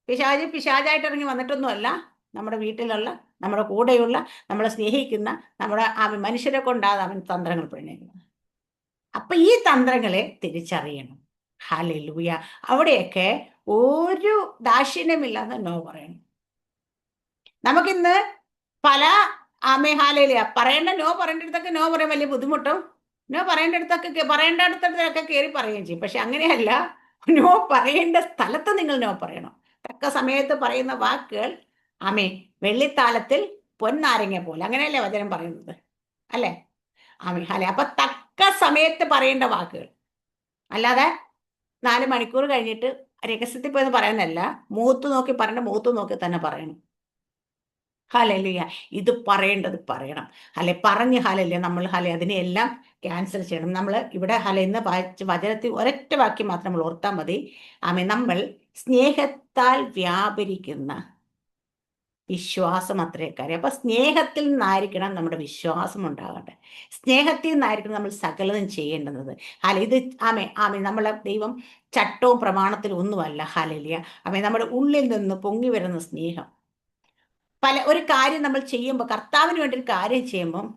പിശാചായിട്ട് ഇറങ്ങി വന്നിട്ടൊന്നുമല്ല, നമ്മുടെ വീട്ടിലുള്ള, നമ്മുടെ കൂടെയുള്ള, നമ്മളെ സ്നേഹിക്കുന്ന നമ്മുടെ മനുഷ്യരെ കൊണ്ടാണ് അവൻ തന്ത്രങ്ങൾ പ്രയോഗിക്കുന്നത്. അപ്പൊ ഈ തന്ത്രങ്ങളെ തിരിച്ചറിയണം. ഹല്ലേലൂയ. അവിടെയൊക്കെ ഒരു ദാക്ഷിണ്യമില്ലാന്ന് നോ പറയണം. നമുക്കിന്ന് പല ഹാലയിലുയ പറയേണ്ട നോ പറയേണ്ടടുത്തൊക്കെ നോ പറയാൻ വലിയ ബുദ്ധിമുട്ടും, നോ പറയേണ്ടടുത്തൊക്കെ കയറി പറയുകയും ചെയ്യും. പക്ഷെ അങ്ങനെയല്ല, നോ പറയേണ്ട സ്ഥലത്ത് നിങ്ങൾ നോ പറയണം. തക്ക സമയത്ത് പറയുന്ന വാക്കുകൾ വെള്ളിത്താലത്തിൽ പൊന്നാരങ്ങ പോലെ, അങ്ങനെയല്ലേ വചനം പറയുന്നത്, അല്ലേ? അപ്പൊ തക്ക സമയത്ത് പറയേണ്ട വാക്കുകൾ, അല്ലാതെ 4 മണിക്കൂർ കഴിഞ്ഞിട്ട് രഹസ്യത്തിൽ പോയെന്ന് പറയുന്നതല്ല. മുഖത്ത് നോക്കി പറയണ്ട, മുഖത്ത് നോക്കി തന്നെ പറയണം. ഹല്ലേലൂയ. ഇത് പറയേണ്ടത് പറയണം. പറഞ്ഞ് നമ്മൾ അതിനെല്ലാം ക്യാൻസൽ ചെയ്യണം. നമ്മൾ ഇവിടെ ഇന്ന് വായിച്ച വചനത്തിൽ ഒരൊറ്റ വാക്യം മാത്രം നമ്മൾ ഓർത്താൽ മതി. നമ്മൾ സ്നേഹത്താൽ വ്യാപരിക്കുന്ന വിശ്വാസം അത്രേ കാര്യം. അപ്പൊ സ്നേഹത്തിൽ നിന്നായിരിക്കണം നമ്മുടെ വിശ്വാസം ഉണ്ടാകട്ടെ. സ്നേഹത്തിൽ നിന്നായിരിക്കണം നമ്മൾ സകലതും ചെയ്യേണ്ടുന്നത്. ഇത് നമ്മളെ ദൈവം ചട്ടവും പ്രമാണത്തിലും ഒന്നുമല്ല. ഹല്ലേലൂയ. നമ്മുടെ ഉള്ളിൽ നിന്ന് പൊങ്ങി വരുന്ന സ്നേഹം. ഒരു കാര്യം നമ്മൾ ചെയ്യുമ്പോൾ, കർത്താവിന് വേണ്ടി ഒരു കാര്യം ചെയ്യുമ്പം,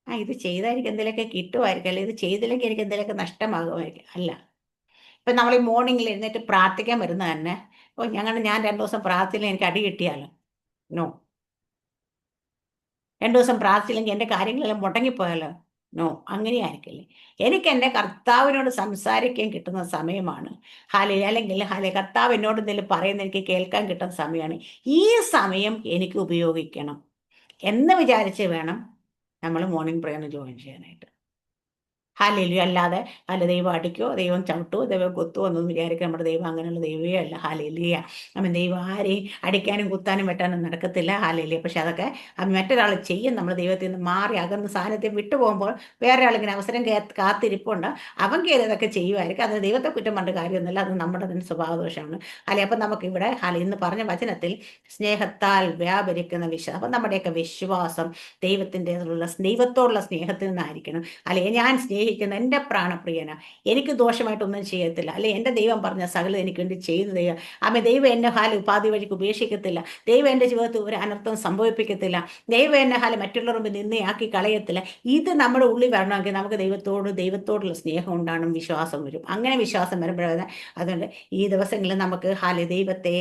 ഇത് ചെയ്താൽ എനിക്ക് എന്തെങ്കിലുമൊക്കെ കിട്ടുമായിരിക്കും, അല്ലെ ഇത് ചെയ്തില്ലെങ്കിൽ എനിക്ക് എന്തെങ്കിലുമൊക്കെ നഷ്ടമാകുമായിരിക്കും. അല്ല, ഇപ്പൊ നമ്മൾ ഈ മോർണിംഗിൽ എഴുന്നേറ്റ് പ്രാർത്ഥിക്കാൻ വരുന്ന തന്നെ, ഞാൻ 2 ദിവസം പ്രാർത്ഥിച്ചില്ലെങ്കിൽ എനിക്ക് അടി കിട്ടിയാലോ? നോ. 2 ദിവസം പ്രാർത്ഥിച്ചില്ലെങ്കിൽ എൻ്റെ കാര്യങ്ങളെല്ലാം മുടങ്ങിപ്പോയാലോ? നോ. അങ്ങനെ ആയിരിക്കില്ലേ. എനിക്ക് എൻ്റെ കർത്താവിനോട് സംസാരിക്കാൻ കിട്ടുന്ന സമയമാണ്. അല്ലെങ്കിൽ കർത്താവ് എന്നോട് എന്തെങ്കിലും പറയുന്ന എനിക്ക് കേൾക്കാൻ കിട്ടുന്ന സമയമാണ്. ഈ സമയം എനിക്ക് ഉപയോഗിക്കണം എന്ന് വിചാരിച്ച് വേണം നമ്മൾ മോർണിംഗ് പ്രേയറിന് ജോയിൻ ചെയ്യാനായിട്ട്. ഹാലേലൂയ. അല്ലാതെ ദൈവം അടിക്കോ, ദൈവം ചവിട്ടോ, ദൈവം കുത്തുവോ എന്നൊന്നും വിചാരിക്കുക. നമ്മുടെ ദൈവം അങ്ങനെയുള്ള ദൈവമേ അല്ല. ഹാലേലൂയ. ദൈവം ആരെയും അടിക്കാനും കുത്താനും വെട്ടാനും നടക്കത്തില്ല. ഹാലേലൂയ. പക്ഷെ അതൊക്കെ മറ്റൊരാൾ ചെയ്യും. നമ്മൾ ദൈവത്തിൽ നിന്ന് മാറി അകന്ന് സാന്നിധ്യം വിട്ടുപോകുമ്പോൾ വേറെ ആളിങ്ങനെ അവസരം കാത്തിരിപ്പുണ്ട്, അവൻ കയറി അതൊക്കെ ചെയ്യുമായിരിക്കും. അതിന് ദൈവത്തെ കുറ്റം പറഞ്ഞ കാര്യമൊന്നുമില്ല, അത് നമ്മുടെ തന്നെ സ്വഭാവദോഷമാണ്. അപ്പം നമുക്കിവിടെ ഇന്ന് പറഞ്ഞ വചനത്തിൽ സ്നേഹത്താൽ വ്യാപരിക്കുന്ന വിശ്വാസം. അപ്പം നമ്മുടെയൊക്കെ വിശ്വാസം ദൈവത്തോടുള്ള സ്നേഹത്തിൽ നിന്നായിരിക്കണം. ഞാൻ സ്നേഹിക്കുന്ന എൻ്റെ പ്രാണപ്രിയന എനിക്ക് ദോഷമായിട്ടൊന്നും ചെയ്യത്തില്ല, എൻ്റെ ദൈവം പറഞ്ഞ സകലം എനിക്ക് വേണ്ടി ചെയ്തു തരിക. ദൈവം എന്നെ ഉപാധി വഴിക്ക് ഉപേക്ഷിക്കത്തില്ല. ദൈവം എൻ്റെ ജീവിതത്തിൽ ഒരു അനർത്ഥം സംഭവിപ്പിക്കത്തില്ല. ദൈവം എന്നെ മറ്റുള്ളവർ മുമ്പ് നിന്നയാക്കി കളയത്തില്ല. ഇത് നമ്മുടെ ഉള്ളിൽ വരണമെങ്കിൽ നമുക്ക് ദൈവത്തോടുള്ള സ്നേഹം ഉണ്ടാകണം, വിശ്വാസം വരും. അങ്ങനെ വിശ്വാസം വരുമ്പോഴാണ്. അതുകൊണ്ട് ഈ ദിവസങ്ങളിൽ നമുക്ക് ദൈവത്തെ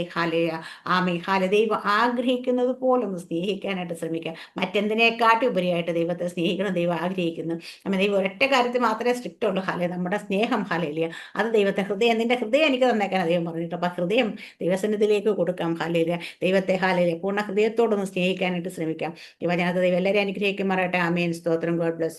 ദൈവം ആഗ്രഹിക്കുന്നത് പോലെ ഒന്ന് സ്നേഹിക്കാനായിട്ട് ശ്രമിക്കാം. മറ്റെന്തിനേക്കാട്ടി ഉപരിയായിട്ട് ദൈവത്തെ സ്നേഹിക്കണം ദൈവം ആഗ്രഹിക്കുന്നു. ദൈവം ഒരൊറ്റ കാര്യത്തിൽ മാത്രമേ സ്ട്രിക്റ്റ് ഉള്ളൂ. നമ്മുടെ സ്നേഹം. അത് ദൈവത്തെ നിന്റെ ഹൃദയം എനിക്ക് തന്നേക്കാൻ ദൈവം പറഞ്ഞിട്ട്. അപ്പൊ ഹൃദയം ദൈവസന്നിധിയിലേക്ക് കൊടുക്കാം. ദൈവത്തെ പൂർണ്ണ ഹൃദയത്തോടൊന്ന് സ്നേഹിക്കാനായിട്ട് ശ്രമിക്കാം. ഈ വചനത്തെ ദൈവം എല്ലാവരെയും അനുഗ്രഹിക്കുമാറാകട്ടെ. ആമേൻ. സ്തോത്രം. God bless you.